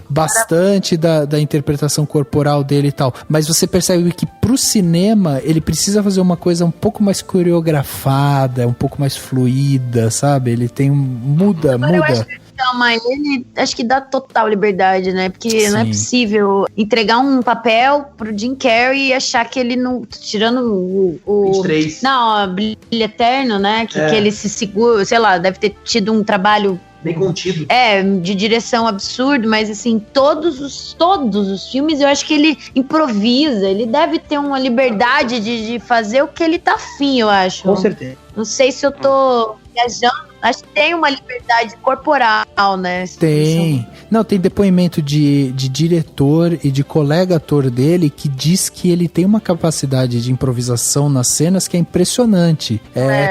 bastante da interpretação corporal dele e tal. Mas você percebe que pro cinema, ele precisa fazer uma coisa um pouco mais coreografada, um pouco mais fluida, sabe? Ele tem muda. Eu acho que ele acho que dá total liberdade, né? Porque não é possível entregar um papel pro Jim Carrey e achar que ele não... Tirando o 23. Não, Brilho Eterno, né? Que ele se segura, sei lá, deve ter tido um trabalho... Bem contido. De direção absurdo, mas assim, todos os filmes eu acho que ele improvisa, ele deve ter uma liberdade de fazer o que ele tá afim, eu acho. Com certeza. Não sei se eu tô viajando, acho que tem uma liberdade corporal, né? Tem. Não, tem depoimento de diretor e de colega ator dele que diz que ele tem uma capacidade de improvisação nas cenas que é impressionante.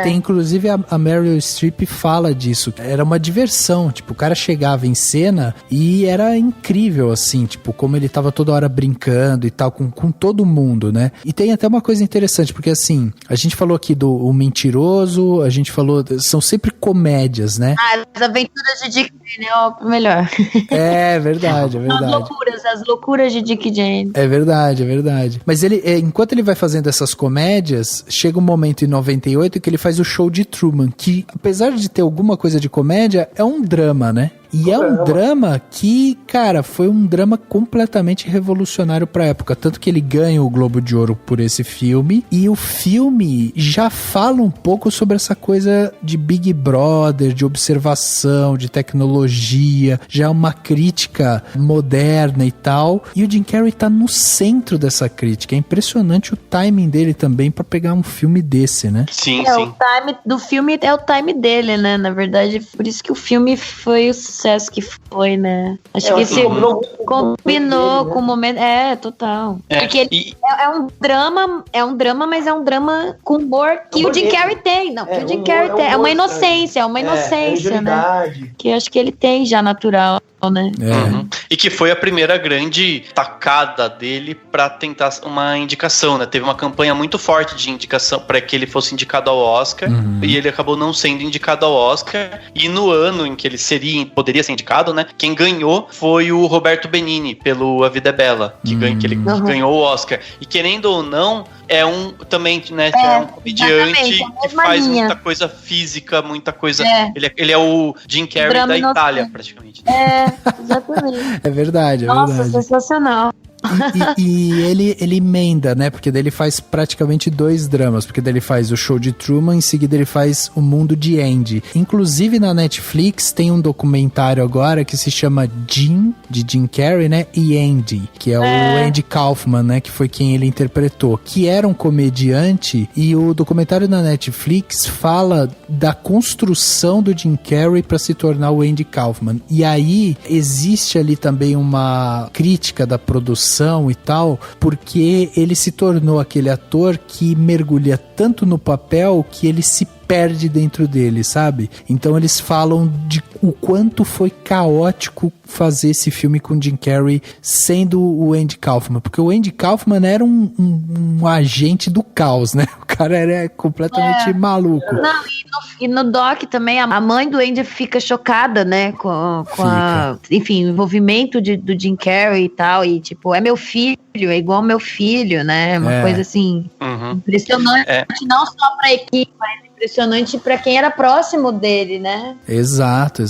Tem inclusive a Meryl Streep fala disso. Era uma diversão, tipo, o cara chegava em cena e era incrível, assim, tipo, como ele tava toda hora brincando e tal, com todo mundo, né? E tem até uma coisa interessante, porque assim, a gente falou aqui do O Mentiroso, a gente falou, são sempre comédias, né? As Aventuras de Dick Jane é o melhor. É verdade. As loucuras de Dick Jane. É verdade. Mas ele, enquanto ele vai fazendo essas comédias, chega um momento em 98 que ele faz o Show de Truman, que apesar de ter alguma coisa de comédia, é um drama, né? E é um drama que, cara, foi um drama completamente revolucionário pra época. Tanto que ele ganha o Globo de Ouro por esse filme. E o filme já fala um pouco sobre essa coisa de Big Brother, de observação, de tecnologia. Já é uma crítica moderna e tal. E o Jim Carrey tá no centro dessa crítica. É impressionante o timing dele também pra pegar um filme desse, né? Sim, O sim. time do filme é o time dele, né? Na verdade, por isso que o filme foi o sucesso que foi, né? Acho que esse combinou com o momento. É, total. Porque ele é um drama, mas é um drama com humor que o Jim Carrey tem. Não, que o Jim Carrey tem. É uma inocência, né? Que eu acho que ele tem já natural, né? Uhum. E que foi a primeira grande tacada dele pra tentar uma indicação, né? Teve uma campanha muito forte de indicação pra que ele fosse indicado ao Oscar, e ele acabou não sendo indicado ao Oscar, e no ano em que ele poderia ser indicado, né? Quem ganhou foi o Roberto Benigni, pelo A Vida é Bela, que ele ganhou o Oscar. E querendo ou não, é um também, né? É um comediante que faz muita coisa física, muita coisa. Ele é o Jim Carrey da Itália, praticamente. Exatamente. É verdade, Nossa, sensacional. E ele emenda, né? Porque daí ele faz praticamente 2 dramas. Porque daí ele faz o Show de Truman, em seguida ele faz O Mundo de Andy. Inclusive na Netflix tem um documentário agora que se chama Jim, de Jim Carrey, né? E Andy, que é o Andy Kaufman, né? Que foi quem ele interpretou. Que era um comediante, e o documentário na Netflix fala da construção do Jim Carrey para se tornar o Andy Kaufman. E aí existe ali também uma crítica da produção e tal, porque ele se tornou aquele ator que mergulha tanto no papel que ele se perde dentro dele, sabe? Então eles falam de o quanto foi caótico fazer esse filme com Jim Carrey sendo o Andy Kaufman, porque o Andy Kaufman era um agente do caos, né? O cara era completamente maluco. Não, e no doc também, a mãe do Andy fica chocada, né? Com enfim, o envolvimento do Jim Carrey e tal, e tipo, é meu filho, é igual meu filho, né? Uma coisa assim, impressionante, não só pra equipe, mas impressionante pra quem era próximo dele, né? Exato.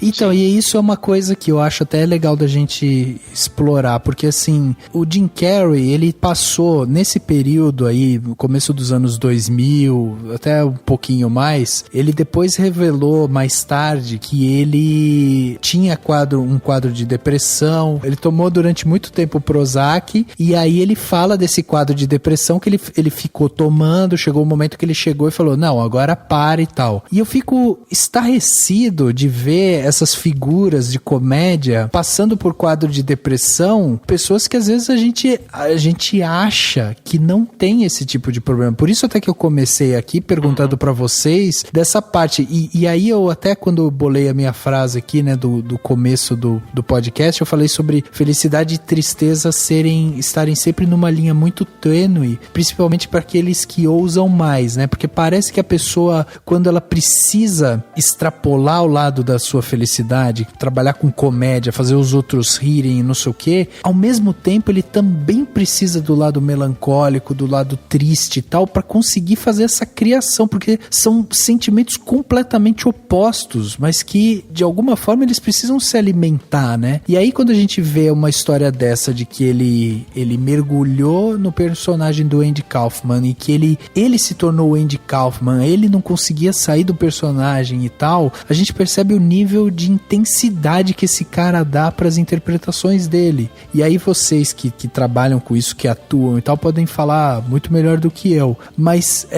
Então, e isso é uma coisa que eu acho até legal da gente explorar, porque assim, o Jim Carrey, ele passou nesse período aí, no começo dos anos 2000, até um pouquinho mais, ele depois revelou mais tarde que ele tinha um quadro de depressão, ele tomou durante muito tempo Prozac, e aí ele fala desse quadro de depressão que ele ficou tomando, chegou um momento que ele chegou e falou, não, agora para e tal. E eu fico estarrecido de ver essas figuras de comédia passando por quadro de depressão, pessoas que às vezes a gente acha que não tem esse tipo de problema. Por isso até que eu comecei aqui perguntando pra vocês dessa parte. E aí eu até quando eu bolei a minha frase aqui, né, do começo do podcast, eu falei sobre felicidade e tristeza estarem sempre numa linha muito tênue, principalmente para aqueles que ousam mais, né? Porque parece que a pessoa, quando ela precisa extrapolar o lado da sua felicidade, trabalhar com comédia, fazer os outros rirem, não sei o quê, ao mesmo tempo ele também precisa do lado melancólico, do lado triste e tal, para conseguir fazer essa criação, porque são sentimentos completamente opostos, mas que de alguma forma eles precisam se alimentar, né? E aí quando a gente vê uma história dessa de que ele mergulhou no personagem do Andy Kaufman e que ele se tornou o Andy Kaufman, ele não conseguia sair do personagem e tal, a gente percebe o nível de intensidade que esse cara dá para as interpretações dele. E aí vocês que trabalham com isso, que atuam e tal, podem falar muito melhor do que eu, mas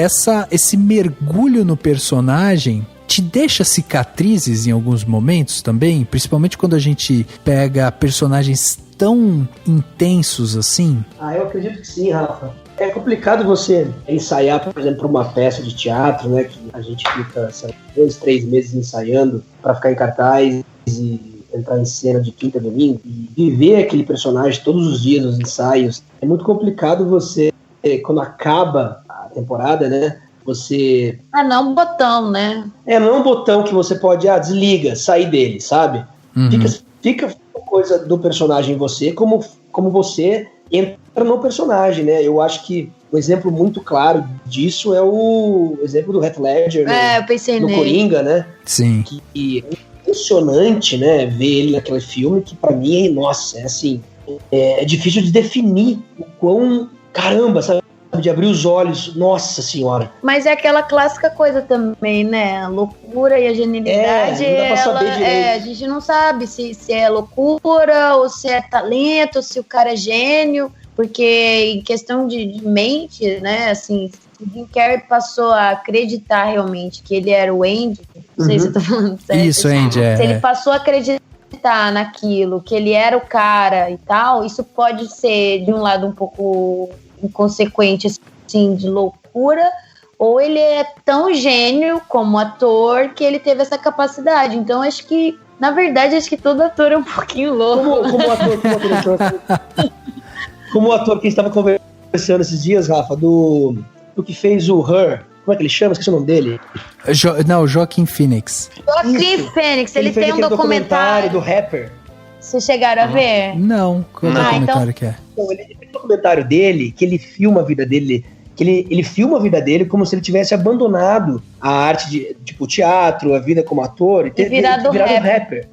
esse mergulho no personagem te deixa cicatrizes em alguns momentos também, principalmente quando a gente pega personagens tão intensos assim? Eu acredito que sim, Rafa. É complicado você ensaiar, por exemplo, uma peça de teatro, né? Que a gente fica 2, 3 meses ensaiando para ficar em cartaz e entrar em cena de quinta a domingo e viver aquele personagem todos os dias nos ensaios. É muito complicado você, quando acaba a temporada, né? Você... não é um botão, né? Não é um botão que você pode, desliga, sair dele, sabe? Fica coisa do personagem em você, como você entra no personagem, né? Eu acho que um exemplo muito claro disso é o exemplo do Heath Ledger eu pensei no nele. Coringa, né? Sim. Que emocionante, né, ver ele naquele filme, que pra mim, nossa, é assim, é difícil de definir o quão, caramba, sabe, de abrir os olhos, nossa senhora. Mas é aquela clássica coisa também, né? A loucura e a genialidade, não dá pra saber direito. a gente não sabe se é loucura, ou se é talento, ou se o cara é gênio, porque em questão de mente, né, assim, o Jim Carrey passou a acreditar realmente que ele era o Andy, não sei se eu tô falando certo. Isso, Andy, Se ele passou a acreditar naquilo, que ele era o cara e tal, isso pode ser, de um lado, um pouco inconsequente, assim, de loucura, ou ele é tão gênio como ator que ele teve essa capacidade. Então, acho que, na verdade, acho que todo ator é um pouquinho louco. Como o ator que a gente estava conversando esses dias, Rafa, do que fez o Her, como é que ele chama? Esqueci o nome dele. Joaquin Phoenix. Joaquin Phoenix, ele fez tem um aquele documentário do rapper. Vocês chegaram a ver? Não, qual documentário então... que é? Então, ele tem um documentário dele, que ele filma a vida dele, ele filma a vida dele como se ele tivesse abandonado a arte de, tipo, teatro, a vida como ator, e virado rapper.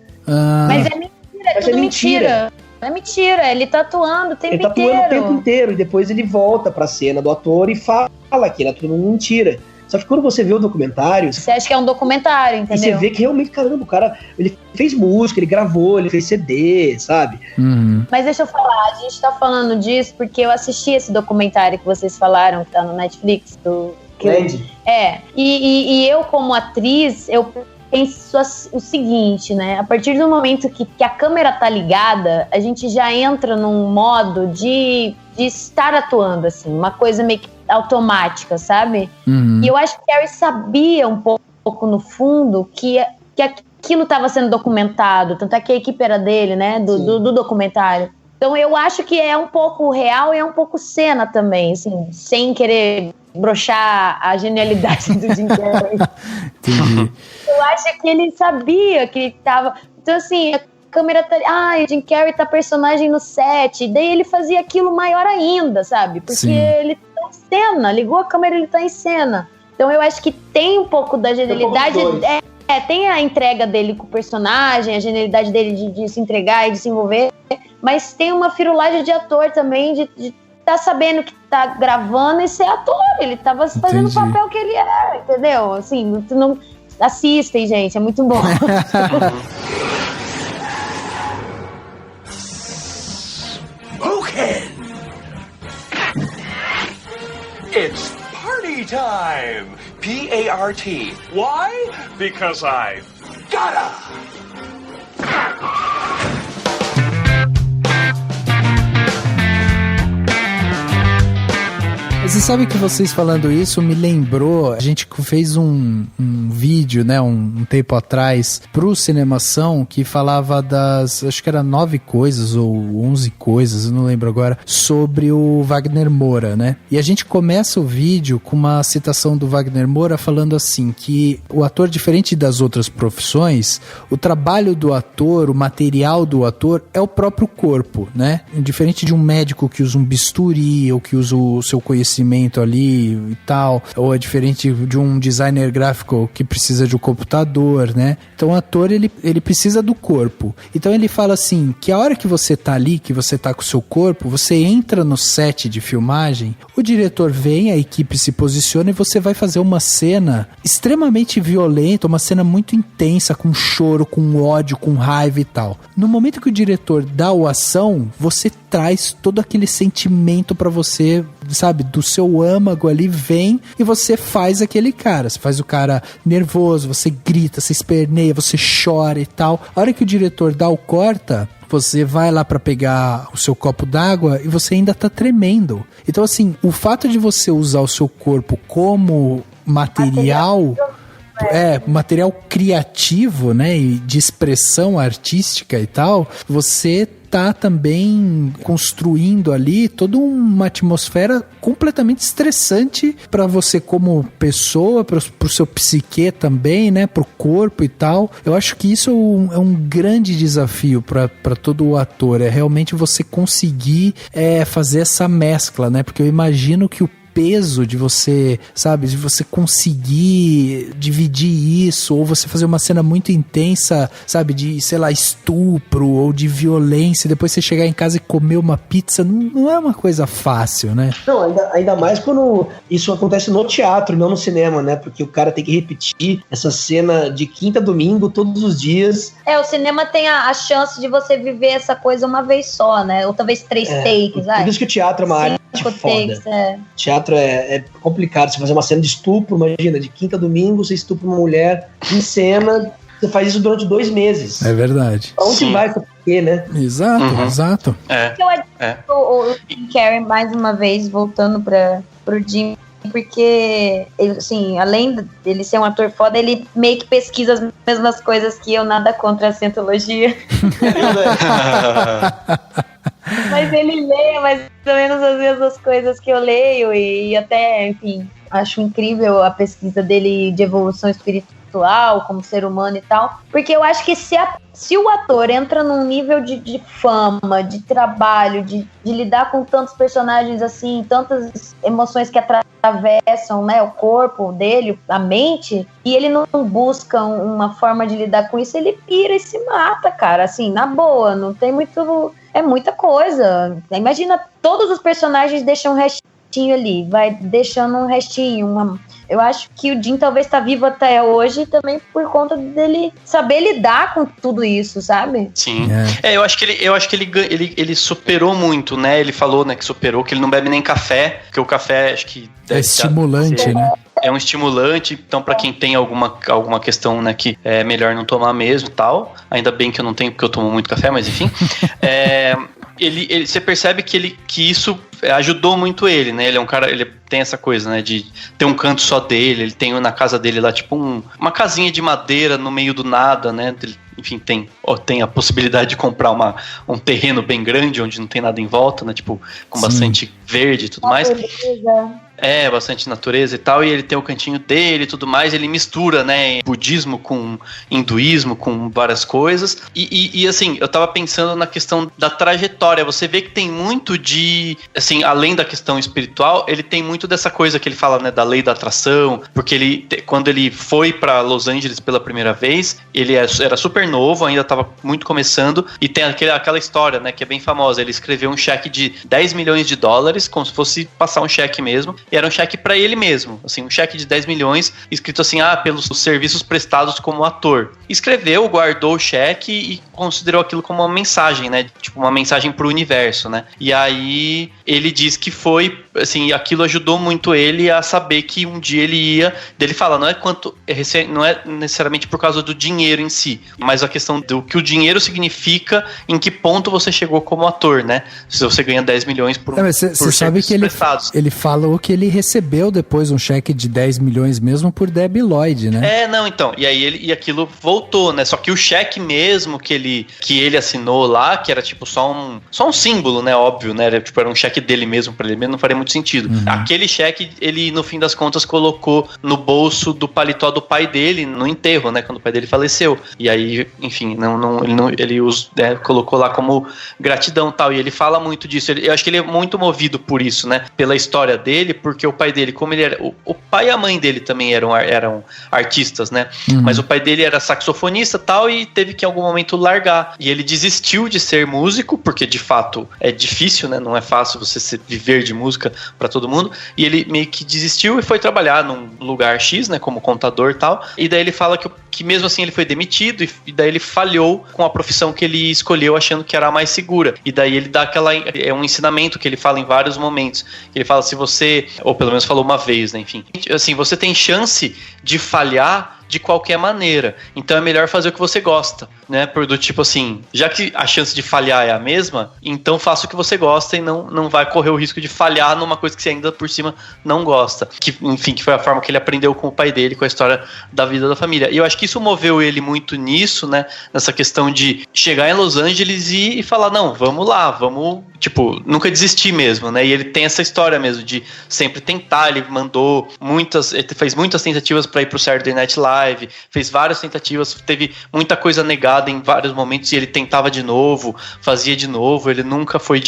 Mas é mentira, é tudo mentira. É mentira, ele tá atuando o tempo inteiro. Ele tá atuando o tempo inteiro, e depois ele volta pra cena do ator e fala que ele atua mentira. Só que quando você vê o documentário... Você acha que é um documentário, entendeu? E você vê que realmente, caramba, o cara, ele fez música, ele gravou, ele fez CD, sabe? Uhum. Mas deixa eu falar, a gente tá falando disso porque eu assisti esse documentário que vocês falaram, que tá no Netflix, e eu como atriz, eu penso o seguinte, né? A partir do momento que a câmera tá ligada, a gente já entra num modo de estar atuando, assim, uma coisa meio que automática, sabe? Uhum. E eu acho que Carrey sabia um pouco no fundo que aquilo estava sendo documentado, tanto é que a equipe era dele, né, do documentário. Então eu acho que é um pouco real e é um pouco cena também, assim, sem querer broxar a genialidade do Jim Carrey. Entendi. Eu acho que ele sabia que ele tava... Então, assim, a câmera tá... o Jim Carrey tá personagem no set. E daí ele fazia aquilo maior ainda, sabe? Porque ele tá em cena. Ligou a câmera, ele tá em cena. Então, eu acho que tem um pouco da genialidade... Tem a entrega dele com o personagem, a genialidade dele de se entregar e de se envolver. Mas tem uma firulagem de ator também, de tá sabendo que tá gravando e ser ator. Ele tava fazendo o papel que ele é, entendeu? Assim, não... Assistem, gente, é muito bom. Okay. It's party time. P-A-R-T. Why? Because I gotta. Você sabe que vocês falando isso me lembrou, a gente fez um vídeo, né, um tempo atrás pro Cinemação que falava das, acho que era 9 coisas ou 11 coisas, eu não lembro agora, sobre o Wagner Moura, né? E a gente começa o vídeo com uma citação do Wagner Moura falando assim, que o ator, diferente das outras profissões, o trabalho do ator, o material do ator é o próprio corpo, né? Diferente de um médico que usa um bisturi ou que usa o seu conhecimento ali e tal, ou é diferente de um designer gráfico que precisa de um computador, né? Então o ator, ele precisa do corpo. Então ele fala assim, que a hora que você tá ali, que você tá com o seu corpo, você entra no set de filmagem, o diretor vem, a equipe se posiciona e você vai fazer uma cena extremamente violenta, uma cena muito intensa, com choro, com ódio, com raiva e tal. No momento que o diretor dá a ação, você traz todo aquele sentimento pra você, sabe, do seu âmago ali, vem e você faz aquele cara, você faz o cara nervoso, você grita, você esperneia, você chora e tal. A hora que o diretor dá o corta, você vai lá pra pegar o seu copo d'água e você ainda tá tremendo. Então assim, o fato de você usar o seu corpo como material criativo, né, e de expressão artística e tal, você tá também construindo ali toda uma atmosfera completamente estressante para você como pessoa, pro seu psique também, né, pro corpo e tal. Eu acho que isso é um grande desafio para todo o ator, é realmente você conseguir fazer essa mescla, né, porque eu imagino que o peso de você, sabe, de você conseguir dividir isso, ou você fazer uma cena muito intensa, sabe, de, sei lá, estupro ou de violência, depois você chegar em casa e comer uma pizza, não é uma coisa fácil, né? Não, ainda mais quando isso acontece no teatro, não no cinema, né? Porque o cara tem que repetir essa cena de quinta a domingo, todos os dias. O cinema tem a chance de você viver essa coisa uma vez só, né? Ou talvez 3 takes, Por isso que o teatro é uma arte foda. Takes, Teatro é complicado. Você fazer uma cena de estupro, imagina, de quinta a domingo, você estupra uma mulher em cena, você faz isso durante 2 meses. É verdade. Pra onde vai essa quê, né? Exato. Eu admiro o Jim Carrey, mais uma vez, voltando pro Jim, porque, assim, além dele ser um ator foda, ele meio que pesquisa as mesmas coisas que eu, nada contra a cientologia. Mas ele lê mais ou menos as mesmas coisas que eu leio e até, enfim, acho incrível a pesquisa dele de evolução espiritual como ser humano e tal, porque eu acho que se o ator entra num nível de fama, de trabalho, de lidar com tantos personagens assim, tantas emoções que atravessam, né, o corpo dele, a mente, e ele não busca uma forma de lidar com isso, ele pira e se mata, cara, assim, na boa, não tem muito... É muita coisa. Imagina, todos os personagens deixam um restinho ali, vai deixando um restinho, Eu acho que o Jim talvez tá vivo até hoje também por conta dele saber lidar com tudo isso, sabe? Sim. Eu acho que ele superou muito, né? Ele falou, né, que superou, que ele não bebe nem café, porque o café acho que é estimulante, né? É um estimulante, então pra quem tem alguma questão, né, que é melhor não tomar mesmo e tal. Ainda bem que eu não tenho, porque eu tomo muito café, mas enfim. Você percebe que isso ajudou muito ele, né? Ele é um cara, ele tem essa coisa, né, de ter um canto só dele. Ele tem na casa dele lá, tipo, uma casinha de madeira no meio do nada, né? Enfim, tem a possibilidade de comprar um terreno bem grande, onde não tem nada em volta, né? Tipo, com bastante verde e tudo mais. Bastante natureza e tal, e ele tem o cantinho dele e tudo mais, ele mistura, né, budismo com hinduísmo, com várias coisas, e assim, eu tava pensando na questão da trajetória, você vê que tem muito de, assim, além da questão espiritual, ele tem muito dessa coisa que ele fala, né, da lei da atração, porque quando ele foi pra Los Angeles pela primeira vez, ele era super novo, ainda tava muito começando, e tem aquela história, né, que é bem famosa, ele escreveu um cheque de $10 milhões, como se fosse passar um cheque mesmo, e era um cheque pra ele mesmo, assim, um cheque de 10 milhões, escrito assim, pelos serviços prestados como ator. Escreveu, guardou o cheque e considerou aquilo como uma mensagem, né, tipo uma mensagem pro universo, né, e aí ele diz que foi, assim, aquilo ajudou muito ele a saber que um dia ele ia, dele fala, não é necessariamente por causa do dinheiro em si, mas a questão do que o dinheiro significa, em que ponto você chegou como ator, né, se você ganha 10 milhões por você sabe que ele falou que ele recebeu depois um cheque de 10 milhões mesmo por Debbie Lloyd, né? Então, e aí aquilo voltou, né? Só que o cheque mesmo que ele assinou lá, que era tipo só um símbolo, né? Óbvio, né? Era um cheque dele mesmo, pra ele mesmo, não faria muito sentido. Aquele cheque, ele no fim das contas colocou no bolso do paletó do pai dele, no enterro, né? Quando o pai dele faleceu. E aí, enfim, ele colocou lá como gratidão e tal. E ele fala muito disso. Eu acho que ele é muito movido por isso, né? Pela história dele, porque o pai dele, como ele era... O pai e a mãe dele também eram artistas, né? Mas o pai dele era saxofonista e tal, e teve que em algum momento largar. E ele desistiu de ser músico, porque de fato é difícil, né? Não é fácil você viver de música pra todo mundo. E ele meio que desistiu e foi trabalhar num lugar X, né? Como contador e tal. E daí ele fala que mesmo assim ele foi demitido, e daí ele falhou com a profissão que ele escolheu, achando que era a mais segura. E daí ele dá um ensinamento que ele fala em vários momentos. Ele fala, se você, ou pelo menos falou uma vez, né, enfim, assim, você tem chance de falhar de qualquer maneira, então é melhor fazer o que você gosta, né, do tipo assim, já que a chance de falhar é a mesma, então faça o que você gosta e não vai correr o risco de falhar numa coisa que você ainda por cima não gosta, que foi a forma que ele aprendeu com o pai dele, com a história da vida da família, e eu acho que isso moveu ele muito nisso, né, nessa questão de chegar em Los Angeles e falar, não, vamos lá, vamos, tipo, nunca desistir mesmo, né, e ele tem essa história mesmo de sempre tentar, ele fez muitas tentativas para ir pro Saturday Night Live, Drive, fez várias tentativas, teve muita coisa negada em vários momentos e ele tentava de novo, fazia de novo, ele nunca foi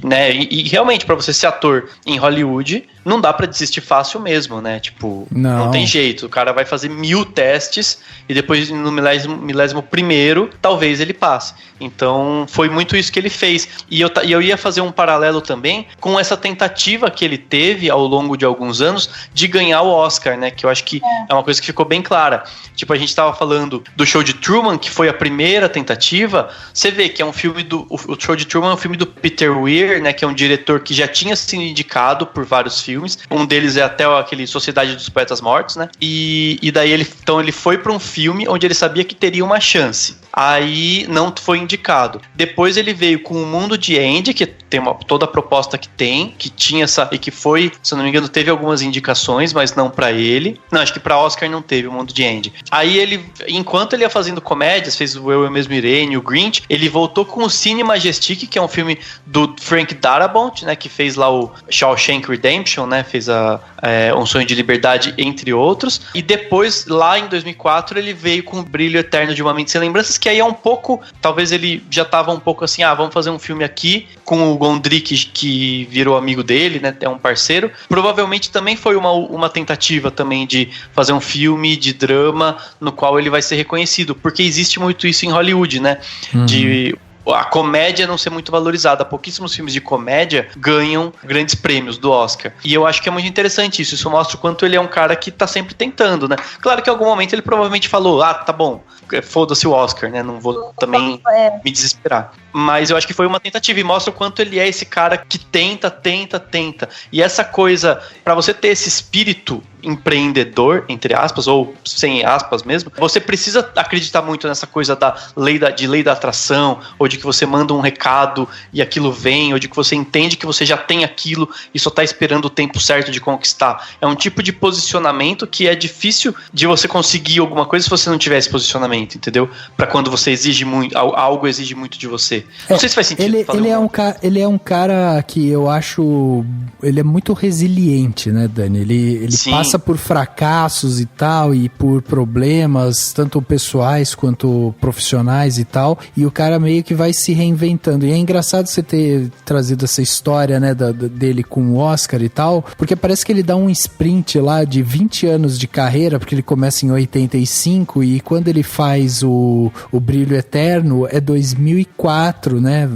né, e realmente pra você ser ator em Hollywood, não dá pra desistir fácil mesmo, né, tipo, não tem jeito, o cara vai fazer 1000 testes e depois no milésimo primeiro, talvez ele passe. Então foi muito isso que ele fez, e eu ia fazer um paralelo também com essa tentativa que ele teve ao longo de alguns anos de ganhar o Oscar, né, que eu acho que é uma coisa que ficou bem clara. Tipo, a gente tava falando do Show de Truman, que foi a primeira tentativa, você vê que é um filme o Show de Truman é um filme do Peter Weir, né, que é um diretor que já tinha sido indicado por vários filmes, um deles é até aquele Sociedade dos Poetas Mortos, né, e daí ele foi pra um filme onde ele sabia que teria uma chance, aí não foi indicado. Depois ele veio com O Mundo de Andy, que tem toda a proposta que tinha e que foi, se eu não me engano, teve algumas indicações, mas não pra ele. Não, acho que pra Oscar não teve O Mundo de Andy. Aí ele, enquanto ele ia fazendo comédias, fez o Eu Mesmo Irene, o Grinch, ele voltou com o Cine Majestic, que é um filme do Frank Darabont, né, que fez lá o Shawshank Redemption, né, fez Um Sonho de Liberdade, entre outros. E depois, lá em 2004, ele veio com O Brilho Eterno de Uma Mente Sem Lembranças, que aí é um pouco, talvez ele já tava um pouco assim, vamos fazer um filme aqui com o Gondry, que virou amigo dele, né, é um parceiro. Provavelmente também foi uma tentativa também de fazer um filme de drama no qual ele vai ser reconhecido, porque existe muito isso em Hollywood, né, de a comédia não ser muito valorizada. Pouquíssimos filmes de comédia ganham grandes prêmios do Oscar. E eu acho que é muito interessante isso. Isso mostra o quanto ele é um cara que tá sempre tentando, né? Claro que em algum momento ele provavelmente falou, tá bom, foda-se o Oscar, né? Não vou também me desesperar. Mas eu acho que foi uma tentativa e mostra o quanto ele é esse cara que tenta. E essa coisa, pra você ter esse espírito empreendedor, entre aspas, ou sem aspas mesmo, você precisa acreditar muito nessa coisa da lei da atração, ou de que você manda um recado e aquilo vem, ou de que você entende que você já tem aquilo e só tá esperando o tempo certo de conquistar. É um tipo de posicionamento que é difícil de você conseguir alguma coisa se você não tiver esse posicionamento, entendeu? Pra quando você exige muito, algo exige muito de você. Não sei se faz sentido. Ele é um cara que eu acho, ele é muito resiliente, né, Dani? Ele passa por fracassos e tal, e por problemas, tanto pessoais quanto profissionais e tal, e o cara meio que vai se reinventando. E é engraçado você ter trazido essa história, né, dele com o Oscar e tal, porque parece que ele dá um sprint lá de 20 anos de carreira, porque ele começa em 85 e quando ele faz o Brilho Eterno é 2004, né,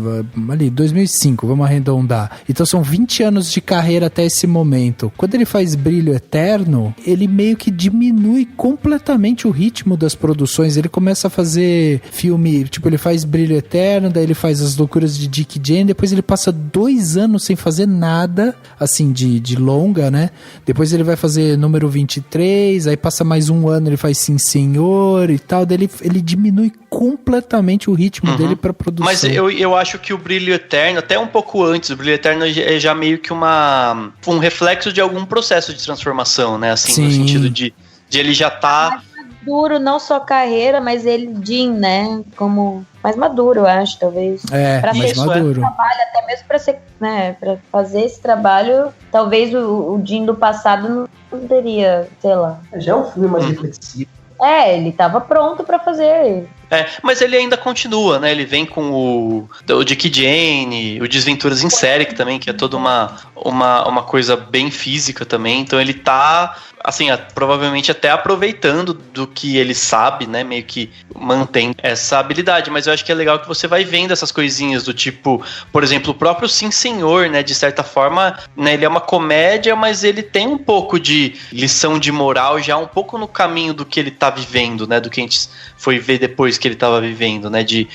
ali, 2005, vamos arredondar. Então são 20 anos de carreira até esse momento. Quando ele faz Brilho Eterno, ele meio que diminui completamente o ritmo das produções. Ele começa a fazer filme, tipo, ele faz Brilho Eterno, daí ele faz As Loucuras de Dick e Jane, depois ele passa 2 anos sem fazer nada, assim, de longa, né? Depois ele vai fazer Número 23, aí passa mais 1 ano, ele faz Sim Senhor e tal, daí ele diminui completamente o ritmo dele pra produção. Mas eu acho que o Brilho Eterno, até um pouco antes, o Brilho Eterno é já meio que um reflexo de algum processo de transformação, né? Assim, Sim. No sentido de ele já tá... Mais maduro, não só carreira, mas ele, Jim, né? Como mais maduro, eu acho, talvez. Pra mais maduro. Trabalho, até mesmo pra ser, né? Pra fazer esse trabalho, talvez o Jim do passado não teria, sei lá. Já é um filme mais reflexivo. Ele tava pronto pra fazer. Mas ele ainda continua, né? Ele vem com o Dick e Jane, o Desventuras em Série, que também, que é toda uma coisa bem física também. Então ele tá, assim, provavelmente até aproveitando do que ele sabe, né? Meio que mantém essa habilidade. Mas eu acho que é legal que você vai vendo essas coisinhas do tipo, por exemplo, o próprio Sim Senhor, né? De certa forma, né? Ele é uma comédia, mas ele tem um pouco de lição de moral já um pouco no caminho do que ele tá vivendo, né? Do que a gente foi ver depois que ele estava vivendo, né, de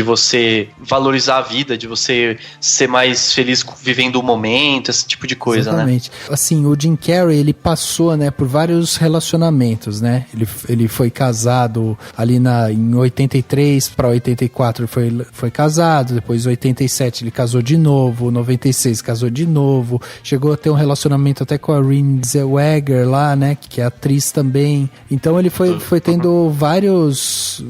você valorizar a vida, de você ser mais feliz vivendo o momento, esse tipo de coisa. Exatamente. Né? Assim, o Jim Carrey, ele passou, né, por vários relacionamentos, né, ele foi casado ali em 83 para 84 ele foi casado, depois em 87 ele casou de novo, 96 casou de novo, chegou a ter um relacionamento até com a Renée Zellweger lá, né, que é atriz também, então ele foi tendo vários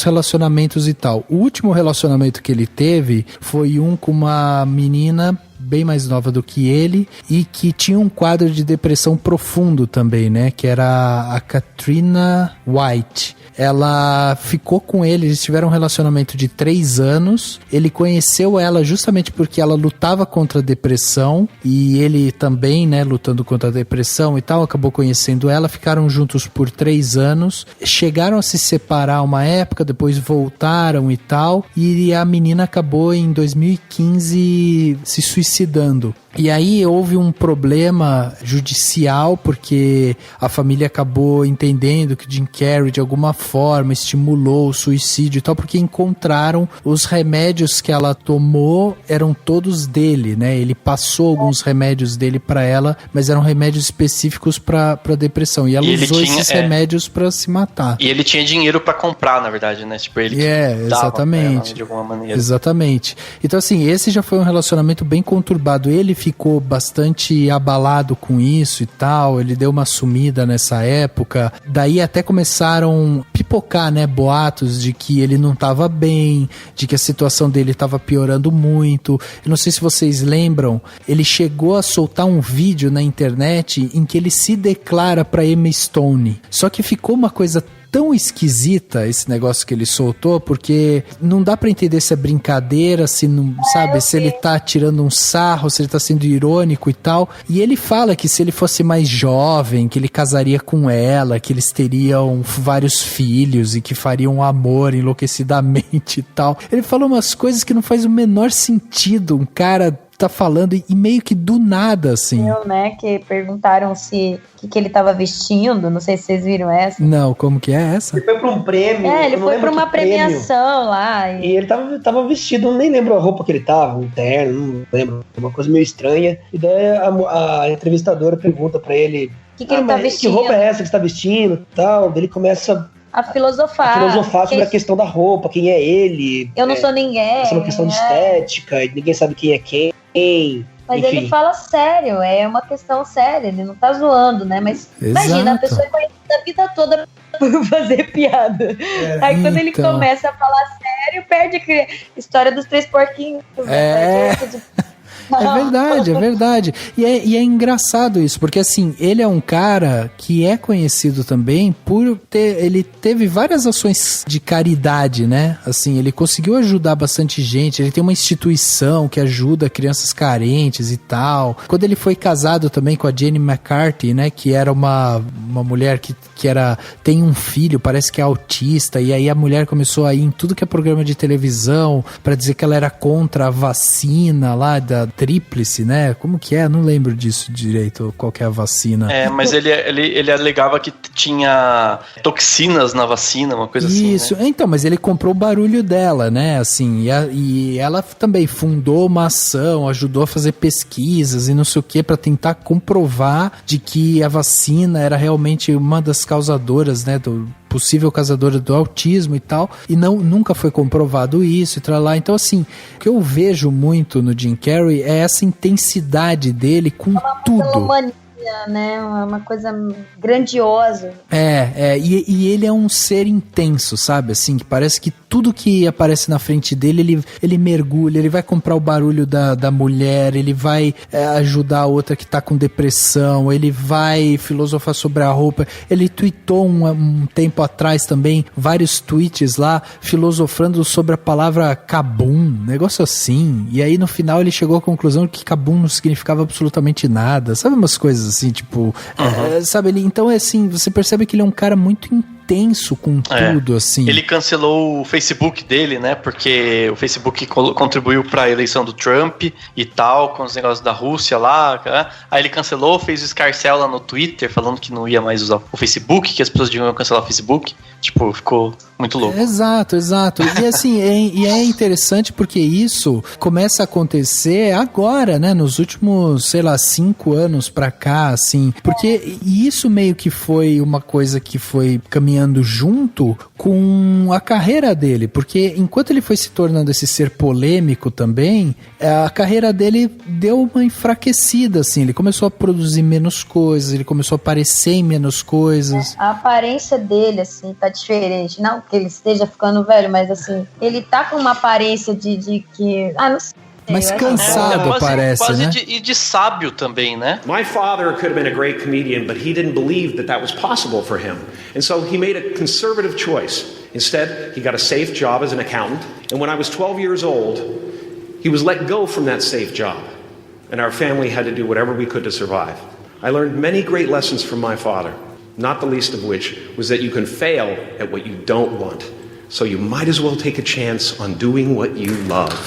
relacionamentos e tal. O último relacionamento que ele teve foi com uma menina bem mais nova do que ele e que tinha um quadro de depressão profundo também, né? Que era a Katrina White. Ela ficou com ele, eles tiveram um relacionamento de 3 anos. Ele conheceu ela justamente porque ela lutava contra a depressão e ele também, né, lutando contra a depressão e tal, acabou conhecendo ela, ficaram juntos por 3 anos, chegaram a se separar uma época, depois voltaram e tal, e a menina acabou em 2015 se suicidando. E aí houve um problema judicial, porque a família acabou entendendo que Jim Carrey de alguma forma estimulou o suicídio e tal, porque encontraram os remédios que ela tomou, eram todos dele, né? Ele passou alguns remédios dele pra ela, mas eram remédios específicos pra depressão. E ela usou esses remédios pra se matar. E ele tinha dinheiro pra comprar, na verdade, né? Tipo, ele dava exatamente. pra ela, de alguma maneira. Exatamente. Então, assim, esse já foi um relacionamento bem conturbado. Ele ficou bastante abalado com isso e tal, ele deu uma sumida nessa época, daí até começaram a pipocar, né, boatos de que ele não estava bem, de que a situação dele estava piorando muito. Eu não sei se vocês lembram, ele chegou a soltar um vídeo na internet em que ele se declara para Emma Stone, só que ficou uma coisa tão esquisita esse negócio que ele soltou, porque não dá pra entender se é brincadeira, se não, sabe, se ele tá tirando um sarro, se ele tá sendo irônico e tal. E ele fala que se ele fosse mais jovem, que ele casaria com ela, que eles teriam vários filhos e que fariam amor enlouquecidamente e tal. Ele falou umas coisas que não faz o menor sentido. Um cara tá falando e meio que do nada, assim. Né, que perguntaram se o que ele tava vestindo, não sei se vocês viram essa. Não, como que é essa? Ele foi pra um prêmio. Ele foi pra uma premiação lá. E ele tava vestido, nem lembro a roupa que ele tava, um terno, não lembro, uma coisa meio estranha. E daí a entrevistadora pergunta pra ele, que ele tá vestindo? Que roupa é essa que você tá vestindo e tal. Ele começa a filosofar sobre a questão da roupa, quem é ele. Eu não sou ninguém. Essa é uma questão de estética, e ninguém sabe quem é quem. Mas enfim. ele fala sério, é uma questão séria, ele não tá zoando, né? Mas imagina, a pessoa é conhecida a vida toda por fazer piada. Aí quando ele começa a falar sério, perde a história dos 3 porquinhos. É verdade, é verdade. E é engraçado isso, porque assim, ele é um cara que é conhecido também por ele teve várias ações de caridade, né? Assim, ele conseguiu ajudar bastante gente, ele tem uma instituição que ajuda crianças carentes e tal. Quando ele foi casado também com a Jenny McCarthy, né? Que era uma mulher que tem um filho, parece que é autista, e aí a mulher começou a ir em tudo que é programa de televisão pra dizer que ela era contra a vacina lá da tríplice, né? Como que é? Não lembro disso direito, qual que é a vacina. Mas ele alegava que tinha toxinas na vacina, uma coisa assim. Isso, né? Então, mas ele comprou o barulho dela, né? Assim, e ela também fundou uma ação, ajudou a fazer pesquisas e não sei o que pra tentar comprovar de que a vacina era realmente uma das causadoras, né? Possível causadora do autismo e tal, e nunca foi comprovado isso e tal lá. Então, assim, o que eu vejo muito no Jim Carrey é essa intensidade dele com tudo. Né? Uma coisa grandiosa. E ele é um ser intenso, sabe? Assim, que parece que tudo que aparece na frente dele, ele mergulha, ele vai comprar o barulho da mulher, ele vai ajudar a outra que tá com depressão, ele vai filosofar sobre a roupa. Ele tweetou um tempo atrás também, vários tweets lá, filosofando sobre a palavra kabum, negócio assim. E aí no final ele chegou à conclusão que kabum não significava absolutamente nada. Sabe umas coisas assim, tipo, sabe, então é assim, você percebe que ele é um cara muito intenso com tudo, assim. Ele cancelou o Facebook dele, né, porque o Facebook contribuiu pra eleição do Trump e tal, com os negócios da Rússia lá, né? Aí ele cancelou, fez o escarcéu lá no Twitter, falando que não ia mais usar o Facebook, que as pessoas deviam cancelar o Facebook, tipo, ficou muito louco. Exato. E assim, é interessante porque isso começa a acontecer agora, né, nos últimos, 5 anos pra cá, assim, porque isso meio que foi uma coisa que foi caminhando junto com a carreira dele, porque enquanto ele foi se tornando esse ser polêmico também, a carreira dele deu uma enfraquecida, assim, ele começou a produzir menos coisas, ele começou a aparecer em menos coisas. A aparência dele, assim, tá diferente, não que ele esteja ficando velho, mas assim, ele tá com uma aparência de que, não sei, Mas Eu acho cansado, parece, quase né? de sábio também, né? My father could have been a great comedian, but he didn't believe that that was possible for him. And so he made a conservative choice. Instead, he got a safe job as an accountant. And when I was 12 years old, he was let go from that safe job. And our family had to do whatever we could to survive. I learned many great lessons from my father, not the least of which was that you can fail at what you don't want. So you might as well take a chance on doing what you love.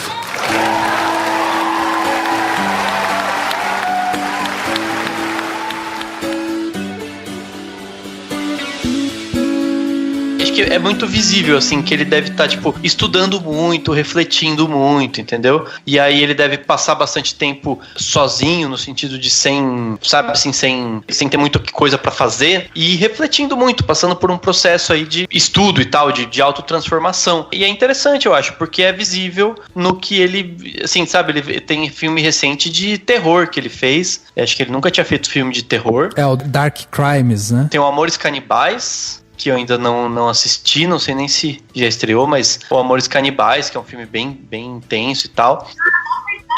Acho que é muito visível, assim, que ele deve estar, tipo, estudando muito, refletindo muito, entendeu? E aí ele deve passar bastante tempo sozinho, no sentido de sem, sabe, assim, sem ter muita coisa pra fazer, e refletindo muito, passando por um processo aí de estudo e tal, de autotransformação. E é interessante, eu acho, porque é visível no que ele, assim, sabe, ele tem filme recente de terror que ele fez. Acho que ele nunca tinha feito filme de terror. É o Dark Crimes, né? Tem o Amores Canibais, que eu ainda não assisti, não sei nem se já estreou, mas o Amores Canibais, que é um filme bem intenso e tal.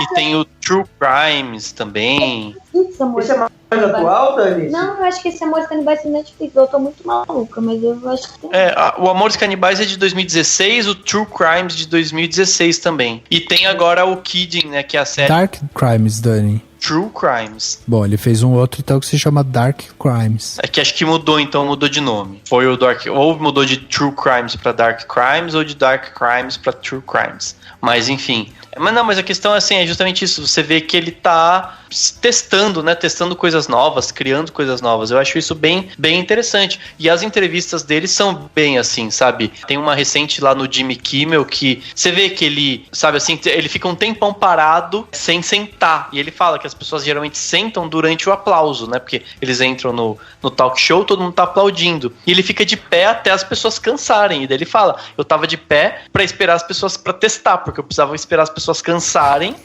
E tem o True Crimes também. Esse Esse é mais atual, Dani? Não, eu acho que esse Amor Canibais tem Netflix. Eu tô muito maluca, mas eu acho que tem. O Amores Canibais é de 2016, o True Crimes de 2016 também. E tem agora o Kidding, né, que é a série Dark Crimes, Dani. True Crimes. Bom, ele fez um outro então que se chama Dark Crimes. É que acho que mudou, então mudou de nome. Foi o Dark, ou mudou de True Crimes pra Dark Crimes, ou de Dark Crimes pra True Crimes. Mas enfim. Mas a questão assim, é justamente isso. Você vê que ele tá testando, né? Testando coisas novas, criando coisas novas. Eu acho isso bem interessante. E as entrevistas dele são bem assim, sabe? Tem uma recente lá no Jimmy Kimmel que você vê que ele, sabe assim, ele fica um tempão parado sem sentar. E ele fala que as pessoas geralmente sentam durante o aplauso, né? Porque eles entram no talk show, todo mundo tá aplaudindo. E ele fica de pé até as pessoas cansarem. E daí ele fala, eu tava de pé pra esperar as pessoas, pra testar, porque eu precisava esperar as pessoas cansarem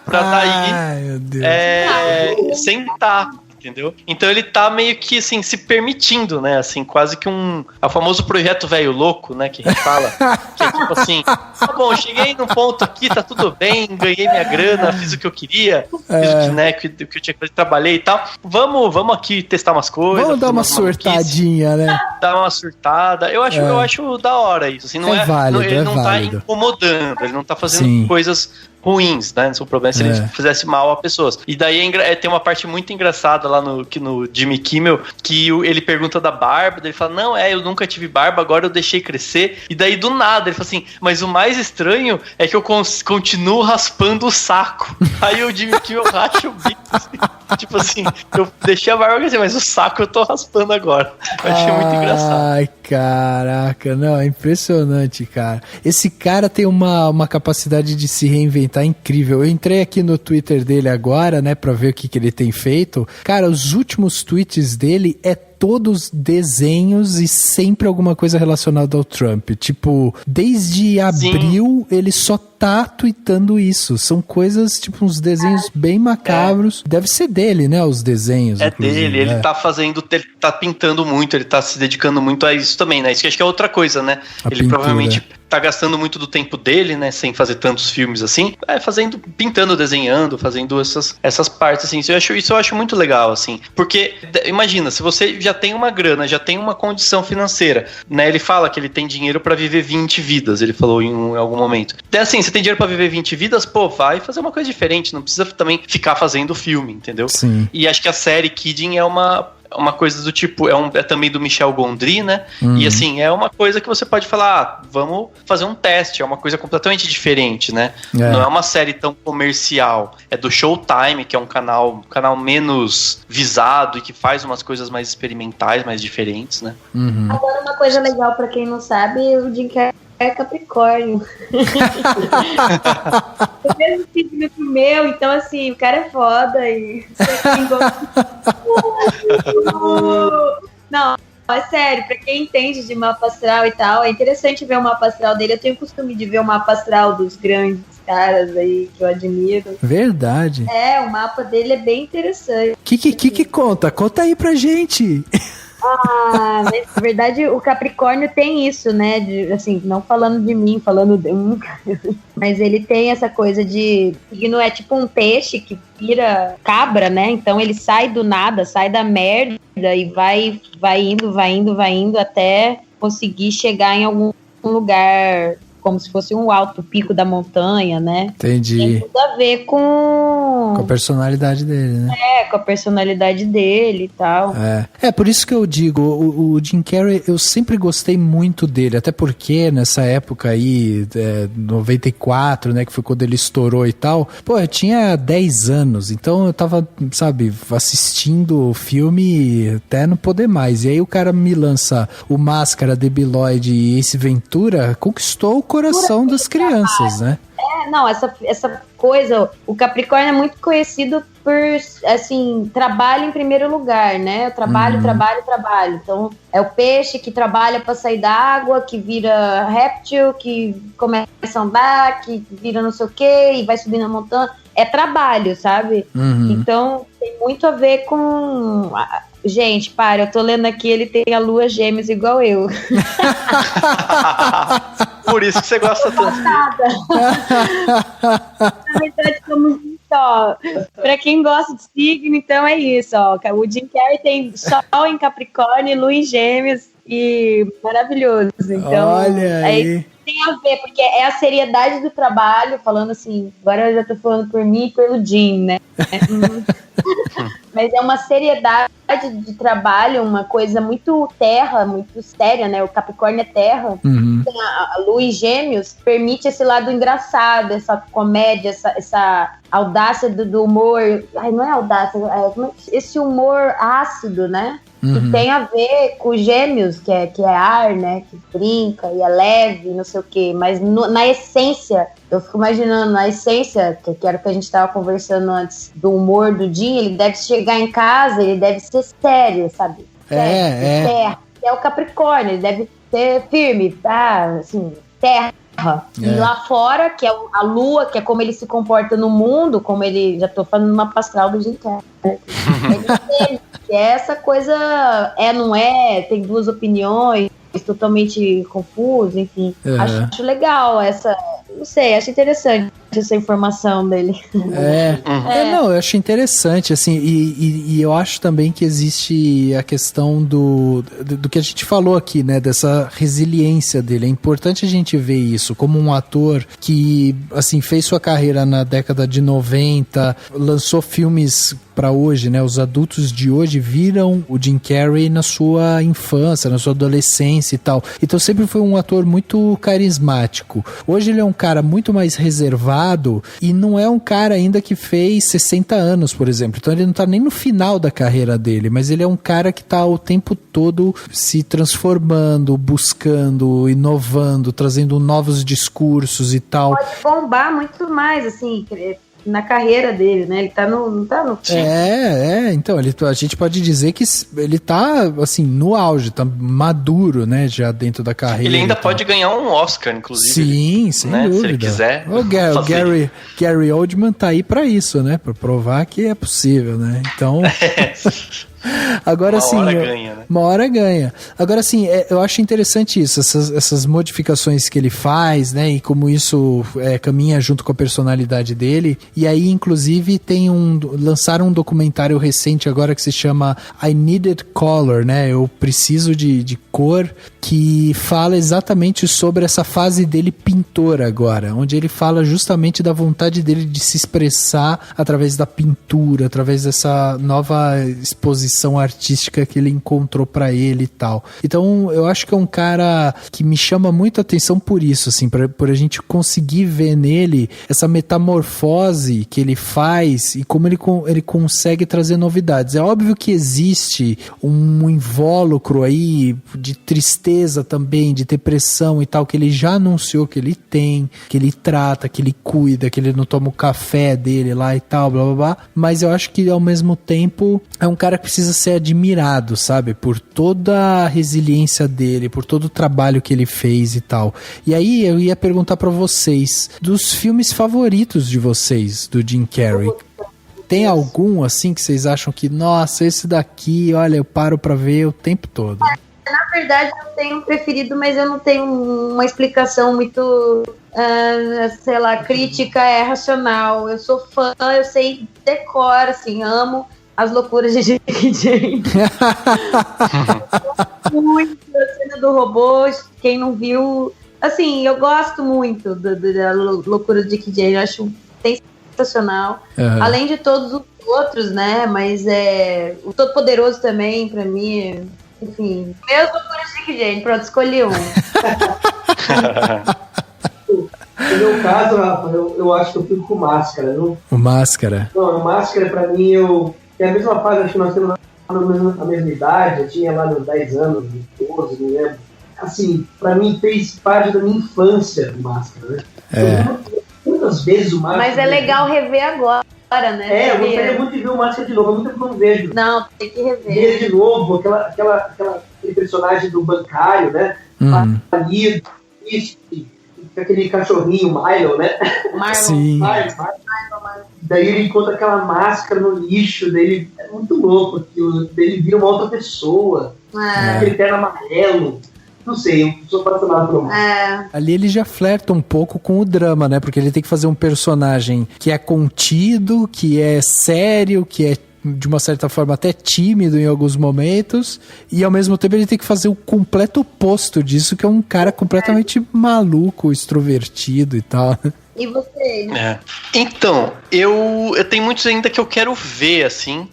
pra daí Ai, meu Deus. sentar, entendeu? Então ele tá meio que assim, se permitindo, né? Assim, quase que o famoso projeto velho louco, né? Que a gente fala, que é tipo assim, tá bom, cheguei num ponto aqui, tá tudo bem, ganhei minha grana, fiz o que eu queria, fiz o que, né, que eu tinha que fazer, trabalhei e tal. Vamos aqui testar umas coisas. Vamos dar uma surtadinha, né? Dar uma surtada. Eu acho da hora isso. Assim, não É válido, ele não válido. tá incomodando, ele não tá fazendo Sim. coisas ruins, né? Não são problemas se ele fizesse mal a pessoas. E daí tem uma parte muito engraçada lá no Jimmy Kimmel, que ele pergunta da barba, daí ele fala, não, eu nunca tive barba, agora eu deixei crescer. E daí do nada ele fala assim, mas o mais estranho é que eu continuo raspando o saco. Aí o Jimmy Kimmel racha o bico, assim, tipo assim, eu deixei a barba crescer, mas o saco eu tô raspando agora. Eu achei muito engraçado. Ai, caraca, não, é impressionante, cara. Esse cara tem uma capacidade de se reinventar incrível. Eu entrei aqui no Twitter dele agora, né, pra ver o que ele tem feito. Cara, os últimos tweets dele todos desenhos e sempre alguma coisa relacionada ao Trump. Tipo, desde abril ele só tá tweetando isso. São coisas, tipo, uns desenhos bem macabros. Deve ser dele, né, os desenhos. É dele, ele tá fazendo, ele tá pintando muito, ele tá se dedicando muito a isso também, né? Isso que acho que é outra coisa, né? Ele provavelmente tá gastando muito do tempo dele, né, sem fazer tantos filmes assim, pintando, desenhando, fazendo essas partes, assim. Isso eu acho muito legal, assim. Porque, imagina, se você já tem uma grana, já tem uma condição financeira, né? Ele fala que ele tem dinheiro pra viver 20 vidas, ele falou em algum momento. Então, assim, você tem dinheiro pra viver 20 vidas, pô, vai fazer uma coisa diferente, não precisa também ficar fazendo filme, entendeu? Sim. E acho que a série Kidding é uma coisa do tipo, é também do Michel Gondry, né? E assim, é uma coisa que você pode falar, vamos fazer um teste, é uma coisa completamente diferente, né? Não é uma série tão comercial, é do Showtime, que é um canal menos visado e que faz umas coisas mais experimentais, mais diferentes, né? Agora, uma coisa legal pra quem não sabe, o Jim Carrey é Capricórnio. Eu mesmo fiz o meu, então assim, o cara é foda e... Não, é sério, pra quem entende de mapa astral e tal, é interessante ver o mapa astral dele. Eu tenho o costume de ver o mapa astral dos grandes caras aí que eu admiro. Verdade. O mapa dele é bem interessante. Que conta? Conta aí pra gente. Mas na verdade o Capricórnio tem isso, né? Assim, não falando de mim, falando de mas ele tem essa coisa de signo é tipo um peixe que vira cabra, né? Então ele sai do nada, sai da merda e vai indo até conseguir chegar em algum lugar como se fosse um alto pico da montanha, né? Entendi. Tem tudo a ver com a personalidade dele, né? Com a personalidade dele e tal. Por isso que eu digo, o Jim Carrey, eu sempre gostei muito dele, até porque nessa época aí, 94, né, que foi quando ele estourou e tal, pô, eu tinha 10 anos, então eu tava, sabe, assistindo o filme até não poder mais, e aí o cara me lança o Máscara, Debi Lloyd e Ace Ventura, conquistou o coração das crianças, né? Essa coisa, o Capricórnio é muito conhecido por, assim, trabalho em primeiro lugar, né? Trabalho. Então, é o peixe que trabalha para sair da água, que vira réptil, que começa a andar, que vira não sei o quê, e vai subir na montanha. É trabalho, sabe? Então, tem muito a ver com... Gente, para, eu tô lendo aqui, ele tem a lua gêmeos igual eu. Por isso que você gosta tanto. Na verdade, somos só. Pra quem gosta de signo, então é isso, ó. O Jim Carrey tem sol em Capricórnio, lua em gêmeos e maravilhoso. Então, olha aí. Tem a ver, porque é a seriedade do trabalho, falando assim, agora eu já tô falando por mim e pelo Jim, né? Mas é uma seriedade de trabalho, uma coisa muito terra, muito séria, né? O Capricórnio é terra. A Lua e Gêmeos permite esse lado engraçado, essa comédia, essa audácia do humor. Ai, não é audácia, esse humor ácido, né? Que tem a ver com os Gêmeos, que é ar, né? Que brinca e é leve, não sei o quê. Mas na essência, eu fico imaginando, na essência, que era o que a gente estava conversando antes, do humor do Jim, ele deve chegar em casa, ele deve ser sério, sabe? Terra. É o Capricórnio, ele deve ser firme, tá? Assim, terra. E lá fora, que é a lua, que é como ele se comporta no mundo, como ele... Já tô falando uma pastoral do Jim Carrey. Essa coisa não é, tem duas opiniões, totalmente confuso, enfim. Acho legal essa... Não sei, acho interessante essa informação dele. Não, eu acho interessante, assim, e eu acho também que existe a questão do que a gente falou aqui, né, dessa resiliência dele. É importante a gente ver isso como um ator que, assim, fez sua carreira na década de 90, lançou filmes para hoje, né, os adultos de hoje viram o Jim Carrey na sua infância, na sua adolescência e tal. Então sempre foi um ator muito carismático. Hoje ele é um cara muito mais reservado e não é um cara ainda que fez 60 anos, por exemplo. Então ele não tá nem no final da carreira dele, mas ele é um cara que tá o tempo todo se transformando, buscando, inovando, trazendo novos discursos e tal. Pode bombar muito mais, assim, na carreira dele, né? Ele tá não tá no... Então, a gente pode dizer que ele tá, assim, no auge, tá maduro, né, já dentro da carreira. Ele ainda pode ganhar um Oscar, inclusive. Sim, sem dúvida. Se ele quiser. O Gary Oldman tá aí pra isso, né, pra provar que é possível, né, então... Agora, uma hora ganha. Agora, assim, eu acho interessante isso, essas modificações que ele faz, né, e como isso caminha junto com a personalidade dele. E aí, inclusive, lançaram um documentário recente agora que se chama I Needed Color, né, eu preciso de cor, que fala exatamente sobre essa fase dele pintor agora, onde ele fala justamente da vontade dele de se expressar através da pintura, através dessa nova exposição artística que ele encontrou pra ele e tal. Então eu acho que é um cara que me chama muito a atenção por isso, assim, por a gente conseguir ver nele essa metamorfose que ele faz e como ele consegue trazer novidades. É óbvio que existe um invólucro aí de tristeza também, de depressão e tal, que ele já anunciou que ele tem, que ele trata, que ele cuida, que ele não toma o café dele lá e tal, blá blá blá, mas eu acho que ao mesmo tempo é um cara que precisa ser admirado, sabe? Por toda a resiliência dele, por todo o trabalho que ele fez e tal. E aí eu ia perguntar pra vocês, dos filmes favoritos de vocês, do Jim Carrey. Tem algum, assim, que vocês acham que, nossa, esse daqui, olha, eu paro pra ver o tempo todo? Na verdade, eu tenho um preferido, mas eu não tenho uma explicação muito, sei lá, crítica, racional. Eu sou fã, eu sei decora, assim, amo as loucuras de Jake Jane. Muito a cena do robô, quem não viu... Assim, eu gosto muito da loucura de Jake Jane, eu acho sensacional. Uhum. Além de todos os outros, né? Mas o Todo Poderoso também, pra mim... Enfim, meus loucuras de Jake Jane, pronto, escolhi um. No meu caso, Rafa, eu acho que eu fico com Máscara, viu? O Máscara. Não, a Máscara, pra mim, é a mesma fase, acho que nós temos a mesma idade, eu tinha lá nos 10 anos, 12, não lembro. Assim, pra mim, fez parte da minha infância, o Máscara, né? Muitas vezes o Máscara... Mas é legal rever agora, né? Eu gostaria muito de ver o Máscara de novo, há muito tempo que eu não vejo. Não, tem que rever. Ver de novo, aquele personagem do bancário, né? Ali, aquele cachorrinho, Milo, né? Marlon. Sim. Daí ele encontra aquela máscara no lixo, dele é muito louco aquilo, daí ele vira uma outra pessoa, aquele terno amarelo. Não sei, eu sou apaixonado por um. Ali ele já flerta um pouco com o drama, né? Porque ele tem que fazer um personagem que é contido, que é sério, que é de uma certa forma até tímido em alguns momentos, e ao mesmo tempo ele tem que fazer o completo oposto disso, que é um cara completamente maluco, extrovertido e tal. E você? Então, eu tenho muitos ainda que eu quero ver, assim.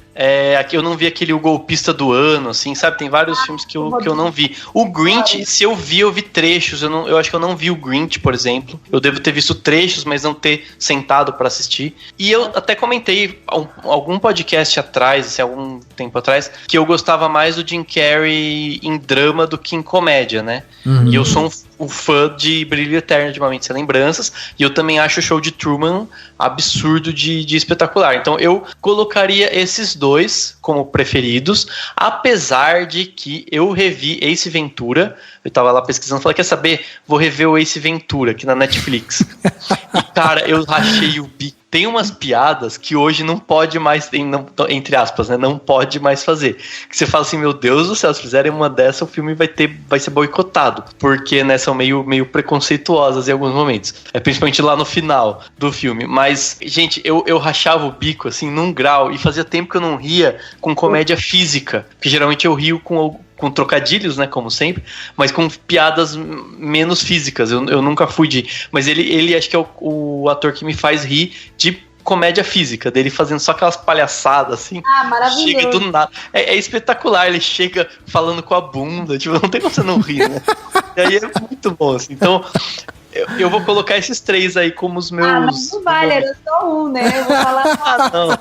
Aqui eu não vi aquele O Golpista do Ano, assim, sabe? Tem vários filmes que eu não vi. O Grinch, se eu vi trechos. Eu acho que eu não vi o Grinch, por exemplo. Eu devo ter visto trechos, mas não ter sentado pra assistir. E eu até comentei algum podcast atrás, assim, algum tempo atrás, que eu gostava mais do Jim Carrey em drama do que em comédia, né? Uhum. E eu sou um fã de Brilho Eterno de Uma Mente Sem Lembranças, e eu também acho o Show de Truman absurdo de espetacular. Então eu colocaria esses dois como preferidos, apesar de que eu revi Ace Ventura. Eu tava lá pesquisando, falei, quer saber? Vou rever o Ace Ventura aqui na Netflix. E cara, eu rachei o bico. Tem umas piadas que hoje não pode mais, entre aspas, né? Não pode mais fazer. Que você fala assim, meu Deus do céu, se fizerem uma dessa, o filme vai ser boicotado. Porque, né, são meio preconceituosas em alguns momentos. Principalmente lá no final do filme. Mas, gente, eu rachava o bico, assim, num grau. E fazia tempo que eu não ria com comédia física. Porque geralmente eu rio com trocadilhos, né, como sempre, mas com piadas menos físicas. Eu nunca fui mas ele acho que é o ator que me faz rir de comédia física, dele fazendo só aquelas palhaçadas, assim. Maravilhoso. Chega do nada. É espetacular, ele chega falando com a bunda, tipo, não tem como você não rir, né? E aí é muito bom, assim. Então, eu vou colocar esses três aí como os meus... mas não vale, era só um, né? Eu vou falar... não.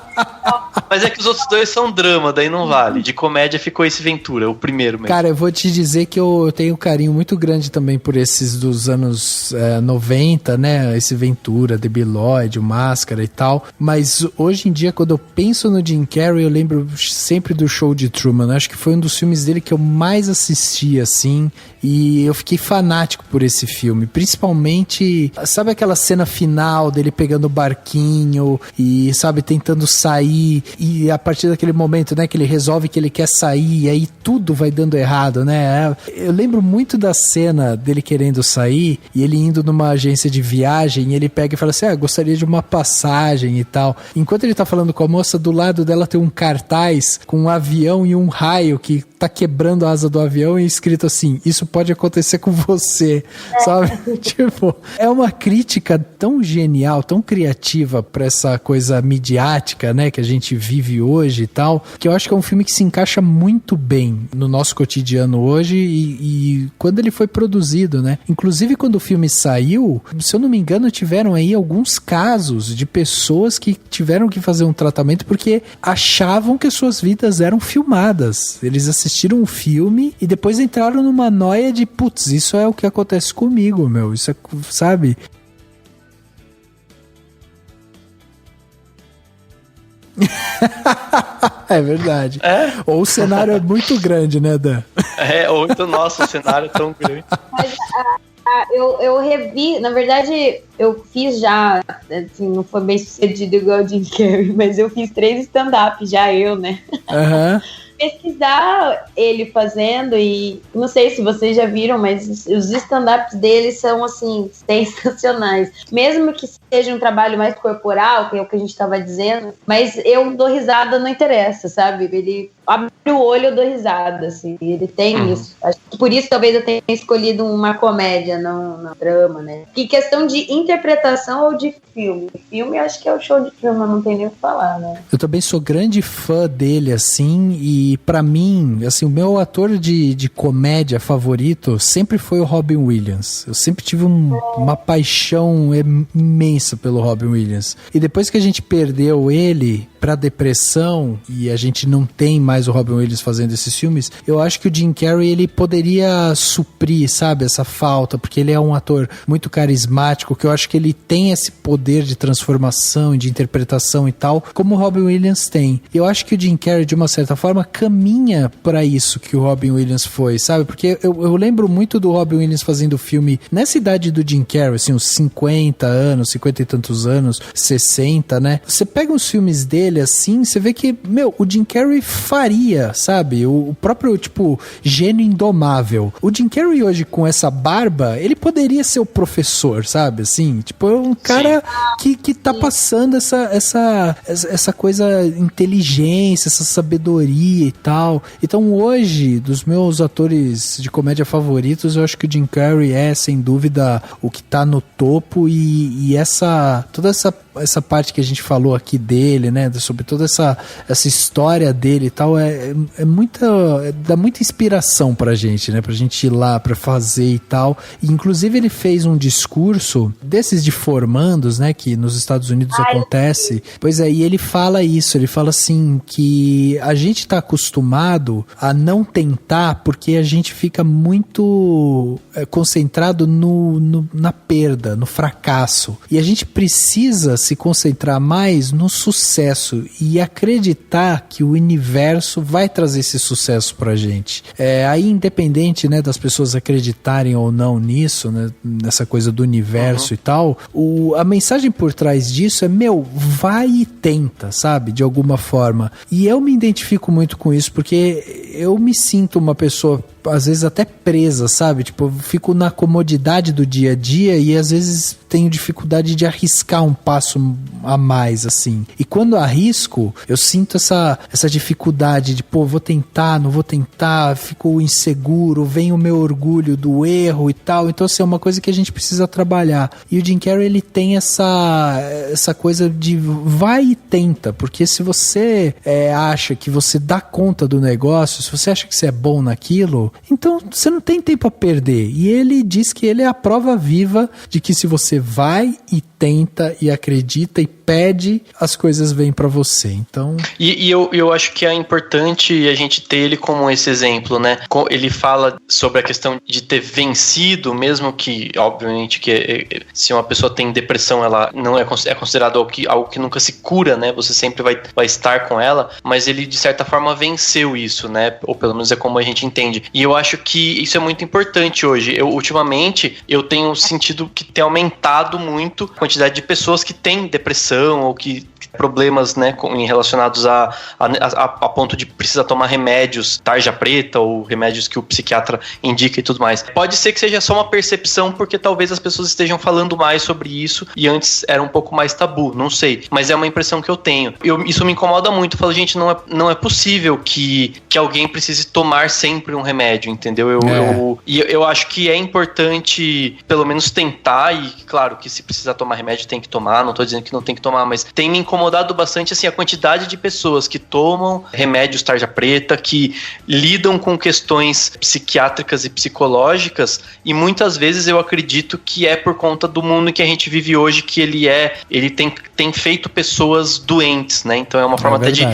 Mas é que os outros dois são drama, daí não vale. De comédia ficou esse Ventura, o primeiro mesmo. Cara, eu vou te dizer que eu tenho um carinho muito grande também por esses dos anos 90, né? Esse Ventura, Debi Lloyd, o Máscara e tal. Mas hoje em dia, quando eu penso no Jim Carrey, eu lembro sempre do Show de Truman. Acho que foi um dos filmes dele que eu mais assisti, assim. E eu fiquei fanático por esse filme. Principalmente, sabe aquela cena final dele pegando o barquinho e, sabe, tentando sair... E a partir daquele momento, né, que ele resolve que ele quer sair, e aí tudo vai dando errado, né? Eu lembro muito da cena dele querendo sair, e ele indo numa agência de viagem, e ele pega e fala assim, gostaria de uma passagem e tal. Enquanto ele tá falando com a moça, do lado dela tem um cartaz com um avião e um raio que tá quebrando a asa do avião e escrito assim, isso pode acontecer com você, sabe? Tipo, é uma crítica tão genial, tão criativa pra essa coisa midiática, né, que a gente vive hoje e tal, que eu acho que é um filme que se encaixa muito bem no nosso cotidiano hoje e quando ele foi produzido, né? Inclusive quando o filme saiu, se eu não me engano, tiveram aí alguns casos de pessoas que tiveram que fazer um tratamento porque achavam que as suas vidas eram filmadas. Eles assistiram um filme e depois entraram numa noia de, putz, isso é o que acontece comigo, meu. Isso é, sabe? É verdade. Ou o cenário é muito grande, né, Dan? Ou então, nossa, o cenário é tão grande. Mas Eu revi, na verdade, eu fiz já, assim, não foi bem sucedido igual o Jim Carrey, mas eu fiz 3 stand-up já, né? Aham. Pesquisar ele fazendo, e não sei se vocês já viram, mas os stand-ups dele são, assim, sensacionais. Mesmo que seja um trabalho mais corporal, que é o que a gente estava dizendo, mas eu dou risada, não interessa, sabe? Ele abre o olho, eu dou risada, assim, ele tem isso. Acho que por isso talvez eu tenha escolhido uma comédia, não drama, né? Que questão de interpretação ou de filme? Filme, acho que é o show de filme, eu não tenho nem o que falar, né? Eu também sou grande fã dele, assim, e pra mim, assim, o meu ator de comédia favorito sempre foi o Robin Williams. Eu sempre tive uma paixão imensa pelo Robin Williams. E depois que a gente perdeu ele pra depressão e a gente não tem mais o Robin Williams fazendo esses filmes, eu acho que o Jim Carrey, ele poderia suprir, sabe, essa falta, porque ele é um ator muito carismático, que eu acho que ele tem esse poder de transformação e de interpretação e tal, como o Robin Williams tem. Eu acho que o Jim Carrey, de uma certa forma, caminha para isso que o Robin Williams foi, sabe? Porque eu lembro muito do Robin Williams fazendo filme nessa idade do Jim Carrey, assim, uns 50 anos, 50 e tantos anos, 60, né? Você pega os filmes dele, assim, você vê que, o Jim Carrey faria, sabe? O próprio, tipo, Gênio Indomável. O Jim Carrey hoje, com essa barba, ele poderia ser o professor, sabe? Assim, tipo, é um cara que tá passando essa coisa, inteligência, essa sabedoria e tal. Então, hoje, dos meus atores de comédia favoritos, eu acho que o Jim Carrey é, sem dúvida, o que tá no topo, e toda essa parte que a gente falou aqui dele, né, sobre toda essa história dele e tal, dá muita inspiração pra gente, né, pra gente ir lá, pra fazer e tal. E, inclusive, ele fez um discurso desses de formandos, né, que nos Estados Unidos acontece. Pois é, e ele fala isso, ele fala assim, que a gente tá acostumado a não tentar porque a gente fica muito concentrado na perda, no fracasso. E a gente precisa se concentrar mais no sucesso e acreditar que o universo vai trazer esse sucesso pra gente. Aí, independente, né, das pessoas acreditarem ou não nisso, né, nessa coisa do universo e tal, a mensagem por trás disso é, vai e tenta, sabe? De alguma forma. E eu me identifico muito com isso, porque eu me sinto uma pessoa, às vezes, até presa, sabe? Tipo, eu fico na comodidade do dia a dia e, às vezes, tenho dificuldade de arriscar um passo a mais, assim. E quando arrisco, eu sinto essa dificuldade de, vou tentar, não vou tentar, fico inseguro, vem o meu orgulho do erro e tal. Então, assim, é uma coisa que a gente precisa trabalhar. E o Jim Carrey, ele tem essa coisa de vai e tenta, porque se você acha que você dá conta do negócio, se você acha que você é bom naquilo, então você não tem tempo a perder. E ele diz que ele é a prova viva de que se você vai e tenta e acredita e pede, as coisas vêm pra você. Então... E eu acho que é importante a gente ter ele como esse exemplo, né? Ele fala sobre a questão de ter vencido, mesmo que, obviamente, que se uma pessoa tem depressão, ela não é considerado algo que nunca se cura, né? Você sempre vai estar com ela, mas ele, de certa forma, venceu isso, né? Ou pelo menos é como a gente entende. E eu acho que isso é muito importante hoje. Ultimamente, eu tenho sentido que tem aumentado muito a quantidade de pessoas que têm depressão ou que problemas, né, relacionados a ponto de precisar tomar remédios tarja preta ou remédios que o psiquiatra indica e tudo mais. Pode ser que seja só uma percepção, porque talvez as pessoas estejam falando mais sobre isso e antes era um pouco mais tabu, não sei, mas é uma impressão que eu tenho. Isso me incomoda muito. Eu falo, gente, não é possível que alguém precise tomar sempre um remédio, entendeu? Eu acho que é importante pelo menos tentar, e claro que se precisar tomar remédio tem que tomar, não tô dizendo que não tem que tomar, mas tem me incomodado bastante, assim, a quantidade de pessoas que tomam remédios tarja preta, que lidam com questões psiquiátricas e psicológicas, e muitas vezes eu acredito que é por conta do mundo que a gente vive hoje, que ele tem feito pessoas doentes, né? Então é uma forma até de...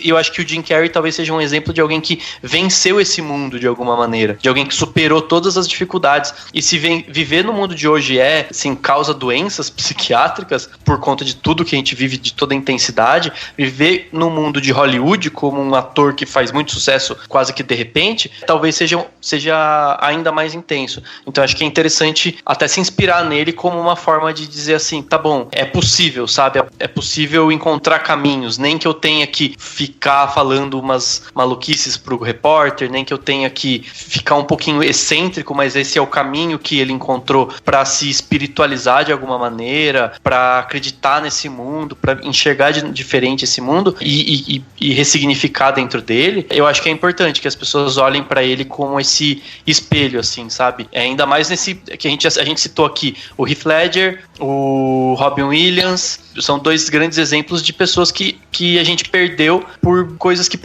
Eu acho que o Jim Carrey talvez seja um exemplo de alguém que venceu esse mundo de alguma maneira, de alguém que superou todas as dificuldades, e se viver no mundo de hoje assim, causa doenças psiquiátricas por conta de tudo que a gente vive, de toda toda a intensidade, viver no mundo de Hollywood como um ator que faz muito sucesso quase que de repente, talvez seja ainda mais intenso. Então acho que é interessante até se inspirar nele como uma forma de dizer assim, tá bom, é possível, sabe? É possível encontrar caminhos, nem que eu tenha que ficar falando umas maluquices pro repórter, nem que eu tenha que ficar um pouquinho excêntrico, mas esse é o caminho que ele encontrou para se espiritualizar de alguma maneira, para acreditar nesse mundo, para enxergar diferente esse mundo e ressignificar dentro dele. Eu acho que é importante que as pessoas olhem para ele como esse espelho, assim, sabe? Ainda mais nesse que a gente citou aqui, o Heath Ledger, o Robin Williams, são dois grandes exemplos de pessoas que a gente perdeu por coisas que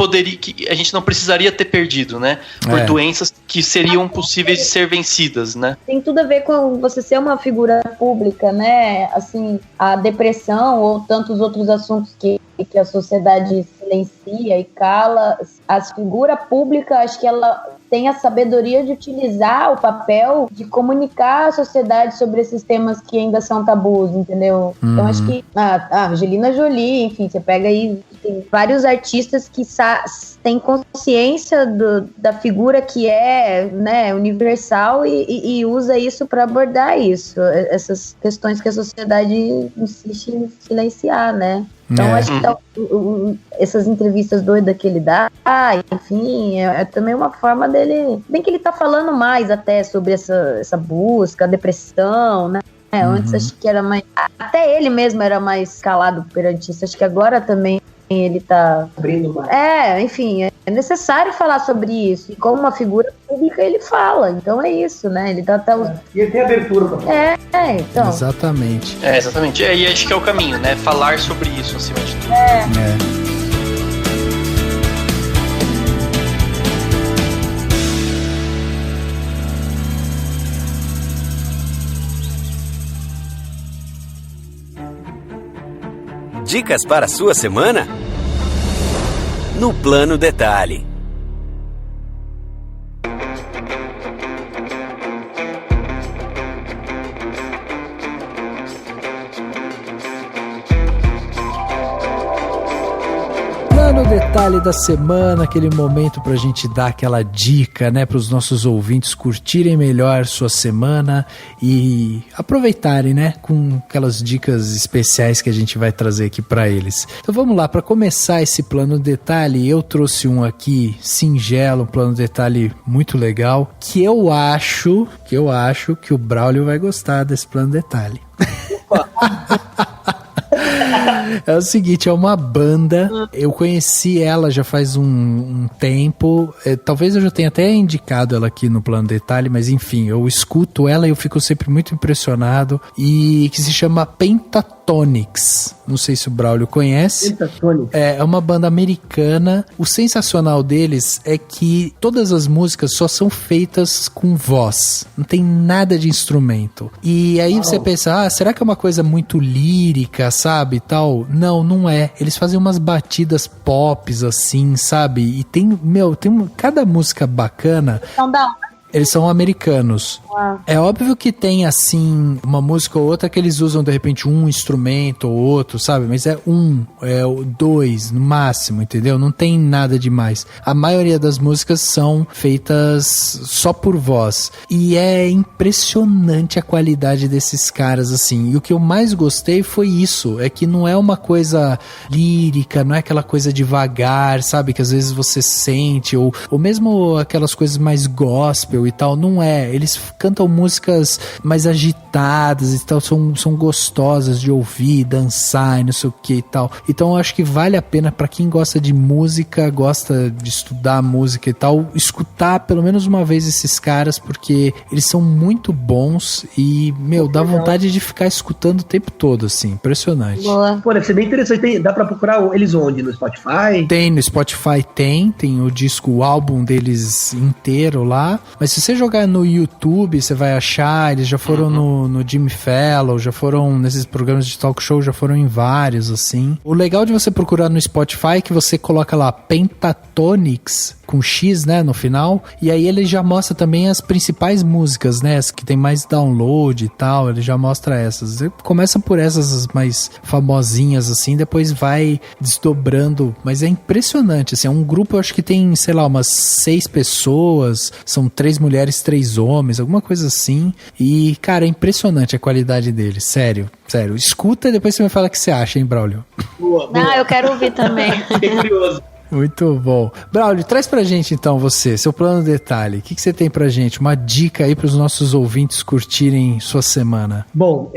a gente não precisaria ter perdido, né? Por doenças que seriam possíveis de ser vencidas, né? Tem tudo a ver com você ser uma figura pública, né? Assim, a depressão ou tantos outros assuntos que a sociedade silencia e cala. A figura pública, acho que ela tem a sabedoria de utilizar o papel de comunicar à sociedade sobre esses temas que ainda são tabus, entendeu? Então acho que a Angelina Jolie, enfim, você pega aí, tem vários artistas que têm consciência da figura que é, né, universal e usa isso para abordar isso, essas questões que a sociedade insiste em silenciar, né? Então acho que essas entrevistas doidas que ele dá, enfim, é também uma forma dele, bem que ele tá falando mais até sobre essa busca, a depressão, né? Antes acho que era mais, até ele mesmo era mais calado perante isso, acho que agora também ele tá abrindo mais. Enfim, é necessário falar sobre isso, e como uma figura pública ele fala, então é isso, né? Ele tá E ele tem abertura pra falar. Então. Exatamente. Exatamente. E acho que é o caminho, né? Falar sobre isso acima de tudo. Dicas para a sua semana? No Plano Detalhe. No detalhe da semana, aquele momento pra gente dar aquela dica, né, pros nossos ouvintes curtirem melhor sua semana e aproveitarem, né, com aquelas dicas especiais que a gente vai trazer aqui pra eles. Então vamos lá, pra começar esse plano detalhe, eu trouxe um aqui singelo, um plano detalhe muito legal, que eu acho que o Braulio vai gostar desse plano detalhe. É o seguinte, é uma banda, eu conheci ela já faz um tempo, talvez eu já tenha até indicado ela aqui no Plano Detalhe, mas enfim, eu escuto ela e eu fico sempre muito impressionado, e que se chama Pentatonix. Não sei se o Braulio conhece. Pentatonix. É uma banda americana. O sensacional deles é que todas as músicas só são feitas com voz. Não tem nada de instrumento. E aí você pensa, será que é uma coisa muito lírica, sabe, tal? Não é. Eles fazem umas batidas pops, assim, sabe? E tem cada música bacana. Então dá. Eles são americanos. É óbvio que tem, assim, uma música ou outra que eles usam, de repente, um instrumento ou outro, sabe? Mas é dois, no máximo, entendeu? Não tem nada demais. A maioria das músicas são feitas só por voz. E é impressionante a qualidade desses caras, assim. E o que eu mais gostei foi isso. É que não é uma coisa lírica, não é aquela coisa devagar, sabe? Que às vezes você sente, ou mesmo aquelas coisas mais gospel e tal. Não é. Eles cantam músicas mais agitadas e tal, são gostosas de ouvir, dançar e não sei o que e tal. Então eu acho que vale a pena pra quem gosta de música, gosta de estudar música e tal, escutar pelo menos uma vez esses caras, porque eles são muito bons e, dá vontade de ficar escutando o tempo todo, assim, impressionante. Boa. Pô, deve ser bem interessante. Dá pra procurar eles onde? No Spotify? Tem, no Spotify tem o disco, o álbum deles inteiro lá, mas se você jogar no YouTube, você vai achar, eles já foram no Jimmy Fallon, já foram nesses programas de talk show, já foram em vários, assim. O legal de você procurar no Spotify é que você coloca lá Pentatonix com X, né, no final. E aí ele já mostra também as principais músicas, né, as que tem mais download e tal, ele já mostra essas. Ele começa por essas as mais famosinhas, assim, depois vai desdobrando. Mas é impressionante, assim, é um grupo, eu acho que tem, sei lá, umas 6 pessoas, são 3 mulheres, 3 homens, alguma coisa assim. E, cara, é impressionante a qualidade deles, sério. Escuta e depois você me fala o que você acha, hein, Braulio? Boa. Ah, eu quero ouvir também. Fiquei curioso. Muito bom. Braulio, traz pra gente então seu plano de detalhe. O que você tem pra gente? Uma dica aí pros nossos ouvintes curtirem sua semana. Bom,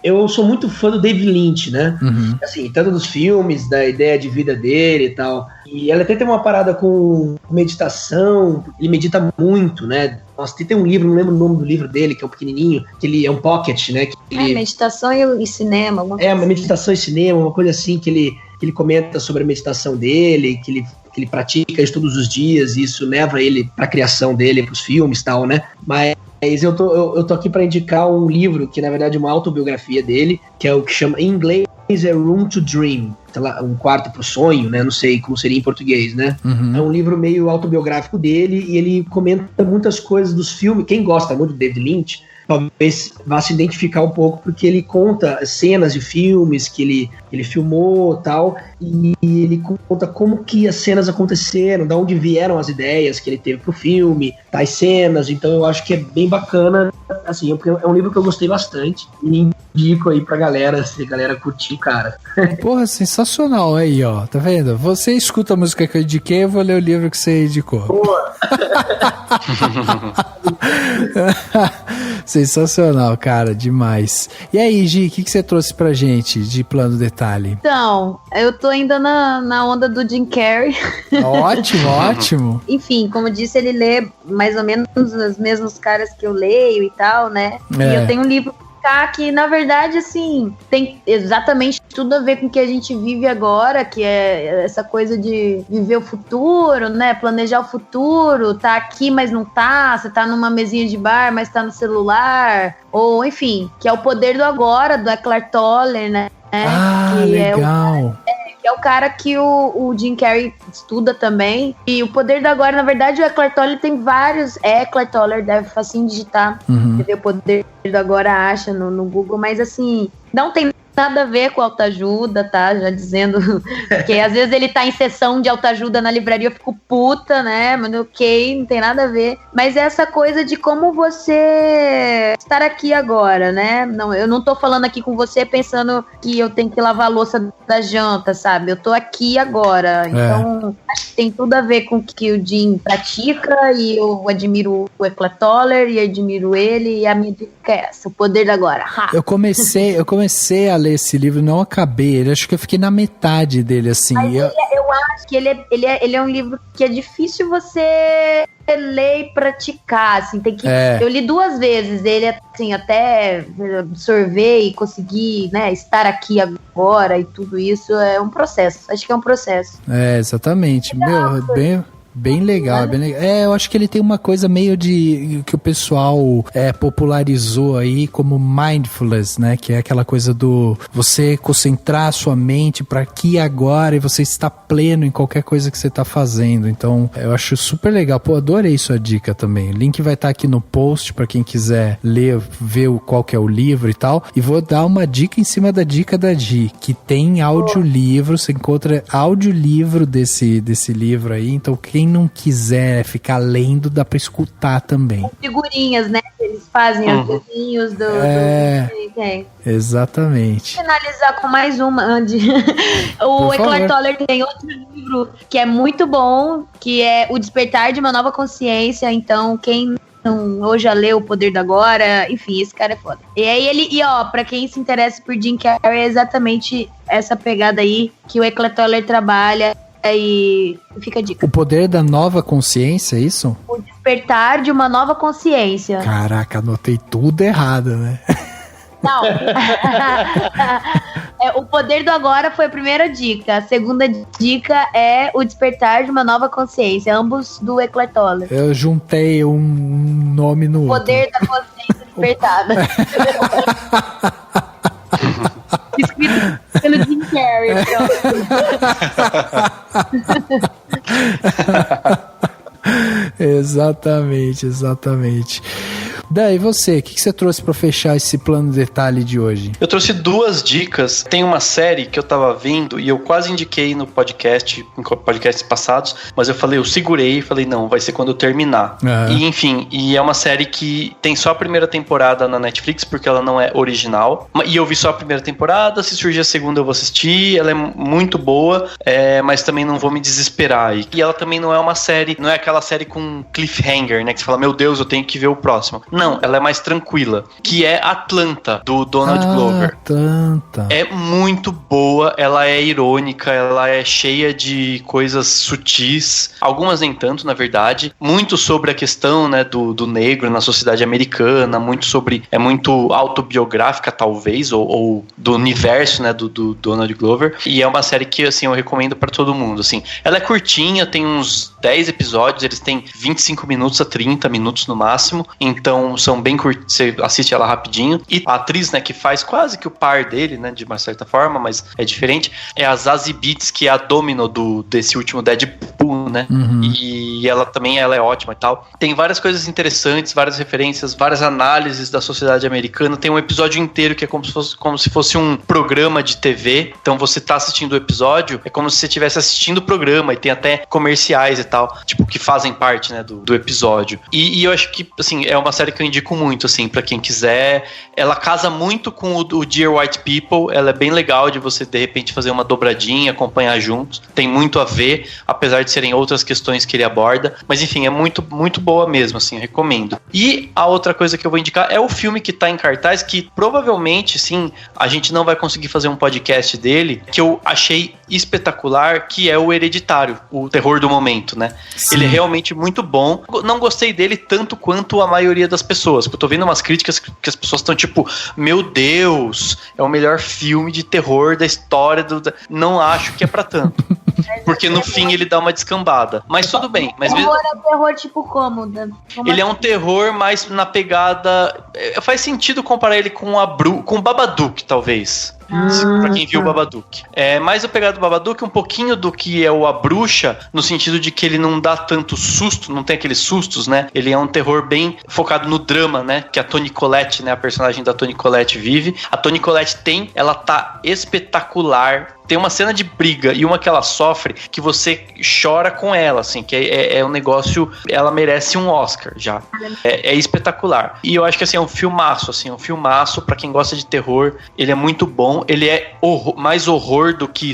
eu sou muito fã do David Lynch, né? Uhum. Assim, tanto dos filmes, da ideia de vida dele e tal. E ela até tem uma parada com meditação, ele medita muito, né? Nossa, tem um livro, não lembro o nome do livro dele, que é um pequenininho, que ele é um pocket, né? Que ele... meditação e cinema. Uma uma meditação e cinema, uma coisa assim que ele comenta sobre a meditação dele, que ele pratica isso todos os dias, e isso leva ele para a criação dele, para os filmes e tal, né? Mas eu tô aqui para indicar um livro que, na verdade, é uma autobiografia dele, que é o que chama, em inglês, é Room to Dream, um quarto pro sonho, né? Não sei como seria em português, né? Uhum. É um livro meio autobiográfico dele, e ele comenta muitas coisas dos filmes. Quem gosta muito do David Lynch talvez vá se identificar um pouco, porque ele conta cenas de filmes que ele filmou e tal, e ele conta como que as cenas aconteceram, de onde vieram as ideias que ele teve pro filme, tais cenas. Então eu acho que é bem bacana, assim, é um livro que eu gostei bastante, e indico aí pra galera, se a galera curtir, cara. Porra, sensacional aí, ó, tá vendo? Você escuta a música que eu indiquei, eu vou ler o livro que você indicou. Boa! Sensacional, cara, demais. E aí, Gi, o que você trouxe pra gente de plano detalhe? Então, eu tô ainda na onda do Jim Carrey. Ótimo, ótimo. Enfim, como eu disse, ele lê mais ou menos os mesmos caras que eu leio e tal, né? É. E eu tenho um livro que, na verdade, assim, tem exatamente tudo a ver com o que a gente vive agora, que é essa coisa de viver o futuro, né? Planejar o futuro, tá aqui, mas não tá, você tá numa mesinha de bar, mas tá no celular, ou enfim, que é O Poder do Agora, do Eckhart Tolle, né? Ah, que legal. Que é o cara que o Jim Carrey estuda também. E O Poder do Agora, na verdade, o Eckhart Tolle tem vários. Eckhart Tolle, deve facinho digitar. Você vê O Poder do Agora, acha no Google. Mas assim, não tem nada a ver com autoajuda, tá? Já dizendo. Porque às vezes ele tá em sessão de autoajuda na livraria, eu fico puta, né? Mas ok, não tem nada a ver. Mas é essa coisa de como você estar aqui agora, né? Não, eu não tô falando aqui com você pensando que eu tenho que lavar a louça da janta, sabe? Eu tô aqui agora. Então, acho que tem tudo a ver com o que o Jim pratica, e eu admiro o Eckhart Tolle e admiro ele, e a minha dica é essa, O Poder do Agora. Ha! Eu comecei a ler esse livro, não acabei. Acho que eu fiquei na metade dele, assim. Mas eu acho que ele é um livro que é difícil você ler e praticar, assim, tem que... Eu li 2 vezes ele, assim, até absorver e conseguir, né, estar aqui agora, e tudo isso é um processo, acho que é um processo. Exatamente. Bem legal, bem legal. Eu acho que ele tem uma coisa meio de que o pessoal popularizou aí como mindfulness, né? Que é aquela coisa do você concentrar a sua mente para aqui e agora, e você está pleno em qualquer coisa que você está fazendo. Então, eu acho super legal. Pô, adorei sua dica também. O link vai estar aqui no post para quem quiser ler, ver qual que é o livro e tal. E vou dar uma dica em cima da dica da Gi, que tem audiolivro, você encontra audiolivro desse livro aí. Então, quem não quiser ficar lendo, dá pra escutar também. Figurinhas, né? Eles fazem os desenhos do... Exatamente. Vou finalizar com mais uma, Andy. O Eckhart Tolle tem outro livro que é muito bom, que é O Despertar de uma Nova Consciência. Então, quem ou já leu O Poder do Agora, enfim, esse cara é foda. E aí pra quem se interessa por Jim Carrey, é exatamente essa pegada aí que o Eckhart Tolle trabalha. E fica a dica. O Poder da Nova Consciência, é isso? O Despertar de uma Nova Consciência. Caraca, anotei tudo errado, né? Não. O Poder do Agora foi a primeira dica. A segunda dica é O Despertar de uma Nova Consciência. Ambos do Eckhart Tolle. Eu juntei um nome no outro. Poder da Consciência Despertada. Escrito pelo Jim Carrey, Exatamente. Daí você, o que você trouxe pra fechar esse plano detalhe de hoje? Eu trouxe 2 dicas. Tem uma série que eu tava vendo e eu quase indiquei no podcast, em podcasts passados, mas eu segurei e falei, não, vai ser quando eu terminar. E enfim, e é uma série que tem só a primeira temporada na Netflix, porque ela não é original. E eu vi só a primeira temporada, se surgir a segunda eu vou assistir, ela é muito boa, mas também não vou me desesperar. E ela também não é uma série, não é aquela série com cliffhanger, né, que você fala, meu Deus, eu tenho que ver o próximo. Não, ela é mais tranquila, que é Atlanta, do Donald Glover. Atlanta. É muito boa, ela é irônica, ela é cheia de coisas sutis, algumas nem tanto, na verdade. Muito sobre a questão, né, do negro na sociedade americana, é muito autobiográfica, talvez, ou do universo, né, do Donald Glover. E é uma série que, assim, eu recomendo pra todo mundo, assim. Ela é curtinha, tem uns 10 episódios, eles têm 25 minutos a 30 minutos no máximo, então são bem curtos, você assiste ela rapidinho. E a atriz, né, que faz quase que o par dele, né, de uma certa forma, mas é diferente, é a Zazie Beetz, que é a Domino desse último Deadpool, né? E ela é ótima e tal. Tem várias coisas interessantes, várias referências, várias análises da sociedade americana. Tem um episódio inteiro que é como se fosse um programa de TV. Então você tá assistindo o episódio, é como se você estivesse assistindo o programa, e tem até comerciais e tal, tipo, que fazem parte, né, do episódio. E eu acho que, assim, é uma série que eu indico muito, assim, pra quem quiser. Ela casa muito com o Dear White People, ela é bem legal de você, de repente, fazer uma dobradinha, acompanhar juntos. Tem muito a ver, apesar de serem outras questões que ele aborda. Mas, enfim, é muito, muito boa mesmo, assim, eu recomendo. E a outra coisa que eu vou indicar é o filme que tá em cartaz, que provavelmente, sim, a gente não vai conseguir fazer um podcast dele, que eu achei espetacular, que é o Hereditário, o terror do momento, né? Sim. Ele é realmente muito bom. Não gostei dele tanto quanto a maioria das pessoas, porque eu tô vendo umas críticas que as pessoas estão tipo, meu Deus, é o melhor filme de terror da história Não acho que é pra tanto. Porque no fim ele dá uma descambada. Mas tudo bem. Mas terror é um terror tipo como? Ele é um terror mais na pegada... Faz sentido comparar ele com o Babadook, talvez. Pra quem viu o Babadook. É mais a pegada do Babadook, um pouquinho do que é o A Bruxa, no sentido de que ele não dá tanto susto, não tem aqueles sustos, né? Ele é um terror bem focado no drama, né? Que a Toni Collette, né? A personagem da Toni Collette vive. A Toni Collette ela tá espetacular. Tem uma cena de briga e uma que ela sofre que você chora com ela, assim, que é um negócio... Ela merece um Oscar, já. É espetacular. E eu acho que, assim, é um filmaço pra quem gosta de terror. Ele é muito bom. Ele é mais horror do que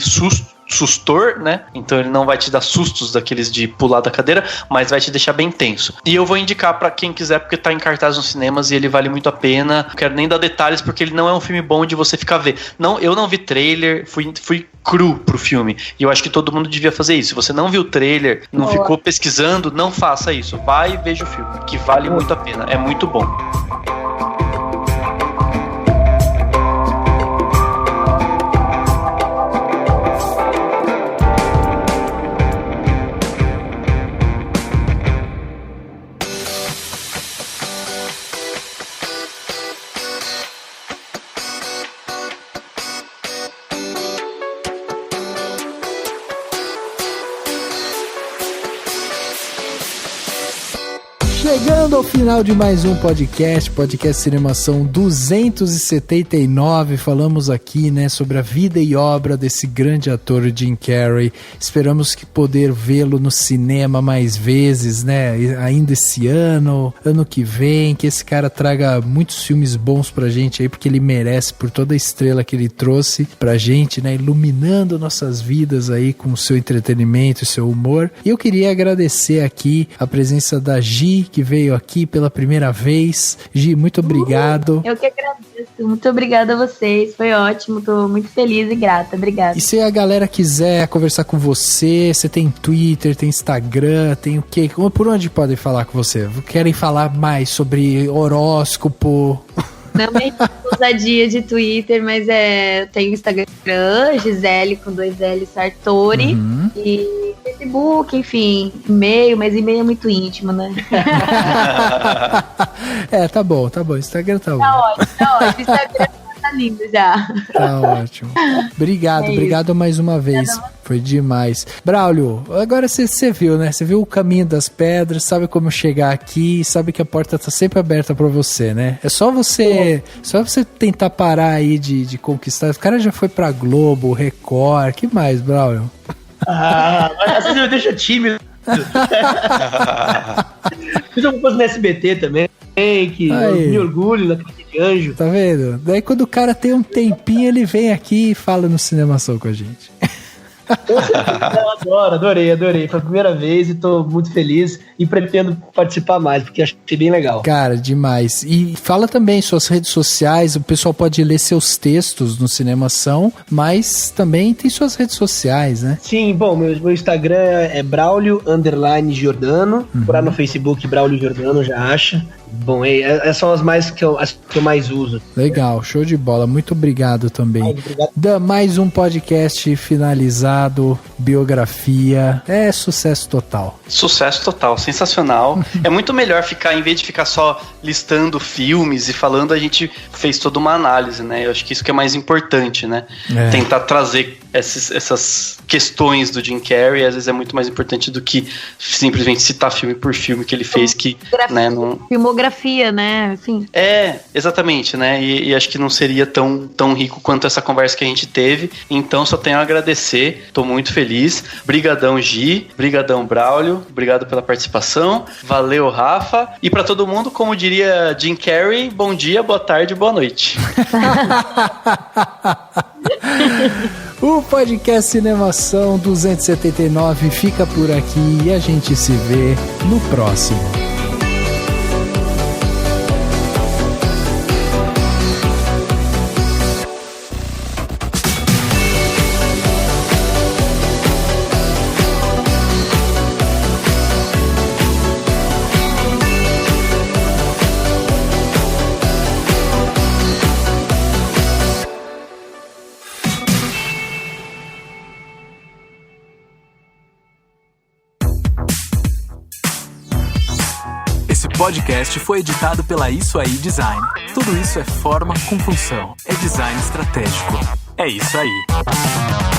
sustor, né? Então ele não vai te dar sustos daqueles de pular da cadeira, mas vai te deixar bem tenso. E eu vou indicar pra quem quiser, porque tá em cartaz nos cinemas e ele vale muito a pena. Não quero nem dar detalhes, porque ele não é um filme bom de você ficar ver. Não, eu não vi trailer, fui cru pro filme. E eu acho que todo mundo devia fazer isso. Se você não viu o trailer, não ficou pesquisando, não faça isso. Vai e veja o filme, que vale muito a pena. É muito bom. Chegando ao final de mais um podcast Cinemação 279, falamos aqui, né, sobre a vida e obra desse grande ator Jim Carrey. Esperamos que poder vê-lo no cinema mais vezes, né, ainda esse ano que vem, que esse cara traga muitos filmes bons pra gente aí, porque ele merece, por toda a estrela que ele trouxe pra gente, né, iluminando nossas vidas aí com o seu entretenimento e seu humor. E eu queria agradecer aqui a presença da Gi, que veio aqui pela primeira vez. Gi, muito obrigado. Eu que agradeço. Muito obrigada a vocês. Foi ótimo. Tô muito feliz e grata. Obrigada. E se a galera quiser conversar com você, você tem Twitter, tem Instagram, tem o quê? Por onde podem falar com você? Querem falar mais sobre horóscopo? Não é ousadia de Twitter, mas tem o Instagram, Gisele com 2L Sartori, e Facebook, enfim, e-mail, mas e-mail é muito íntimo, né? Tá bom, Instagram tá bom. Tá ótimo, Instagram tá lindo já. Tá ótimo. Obrigado mais uma vez. Foi demais. Braulio, agora você viu, né? Você viu o caminho das pedras, sabe como chegar aqui, sabe que a porta tá sempre aberta pra você, né? É só você tentar parar aí de conquistar. O cara já foi pra Globo, Record, que mais, Braulio? Mas você me deixa tímido. Fiz alguma coisa no SBT também, que eu me orgulho daquele de anjo. Tá vendo? Daí quando o cara tem um tempinho, ele vem aqui e fala no Cinemação com a gente. Eu adorei. Foi a primeira vez e tô muito feliz e pretendo participar mais, porque achei bem legal. Cara, demais. E fala também suas redes sociais, o pessoal pode ler seus textos no Cinemação, mas também tem suas redes sociais, né? Sim, bom, meu Instagram é Braulio_Giordano, por lá no Facebook Braulio Giordano já acha. Bom, essas são as que eu mais uso. Legal, show de bola. Muito obrigado também. Obrigado. Mais um podcast finalizado, biografia. É sucesso total. Sucesso total, sensacional. É muito melhor ficar, em vez de ficar só listando filmes e falando, a gente fez toda uma análise, né? Eu acho que isso que é mais importante, né? Tentar trazer essas questões do Jim Carrey, às vezes é muito mais importante do que simplesmente citar filme por filme que ele fez, que, né, não... Filmografia, né? Enfim. Exatamente, né? E acho que não seria tão rico quanto essa conversa que a gente teve. Então, só tenho a agradecer. Tô muito feliz. Brigadão, Gi. Brigadão, Braulio. Obrigado pela participação. Valeu, Rafa. E pra todo mundo, como diria Jim Carrey, bom dia, boa tarde, boa noite. O podcast Cinemação 279 fica por aqui e a gente se vê no próximo. Esse podcast foi editado pela Isso Aí Design. Tudo isso é forma com função. É design estratégico. É isso aí.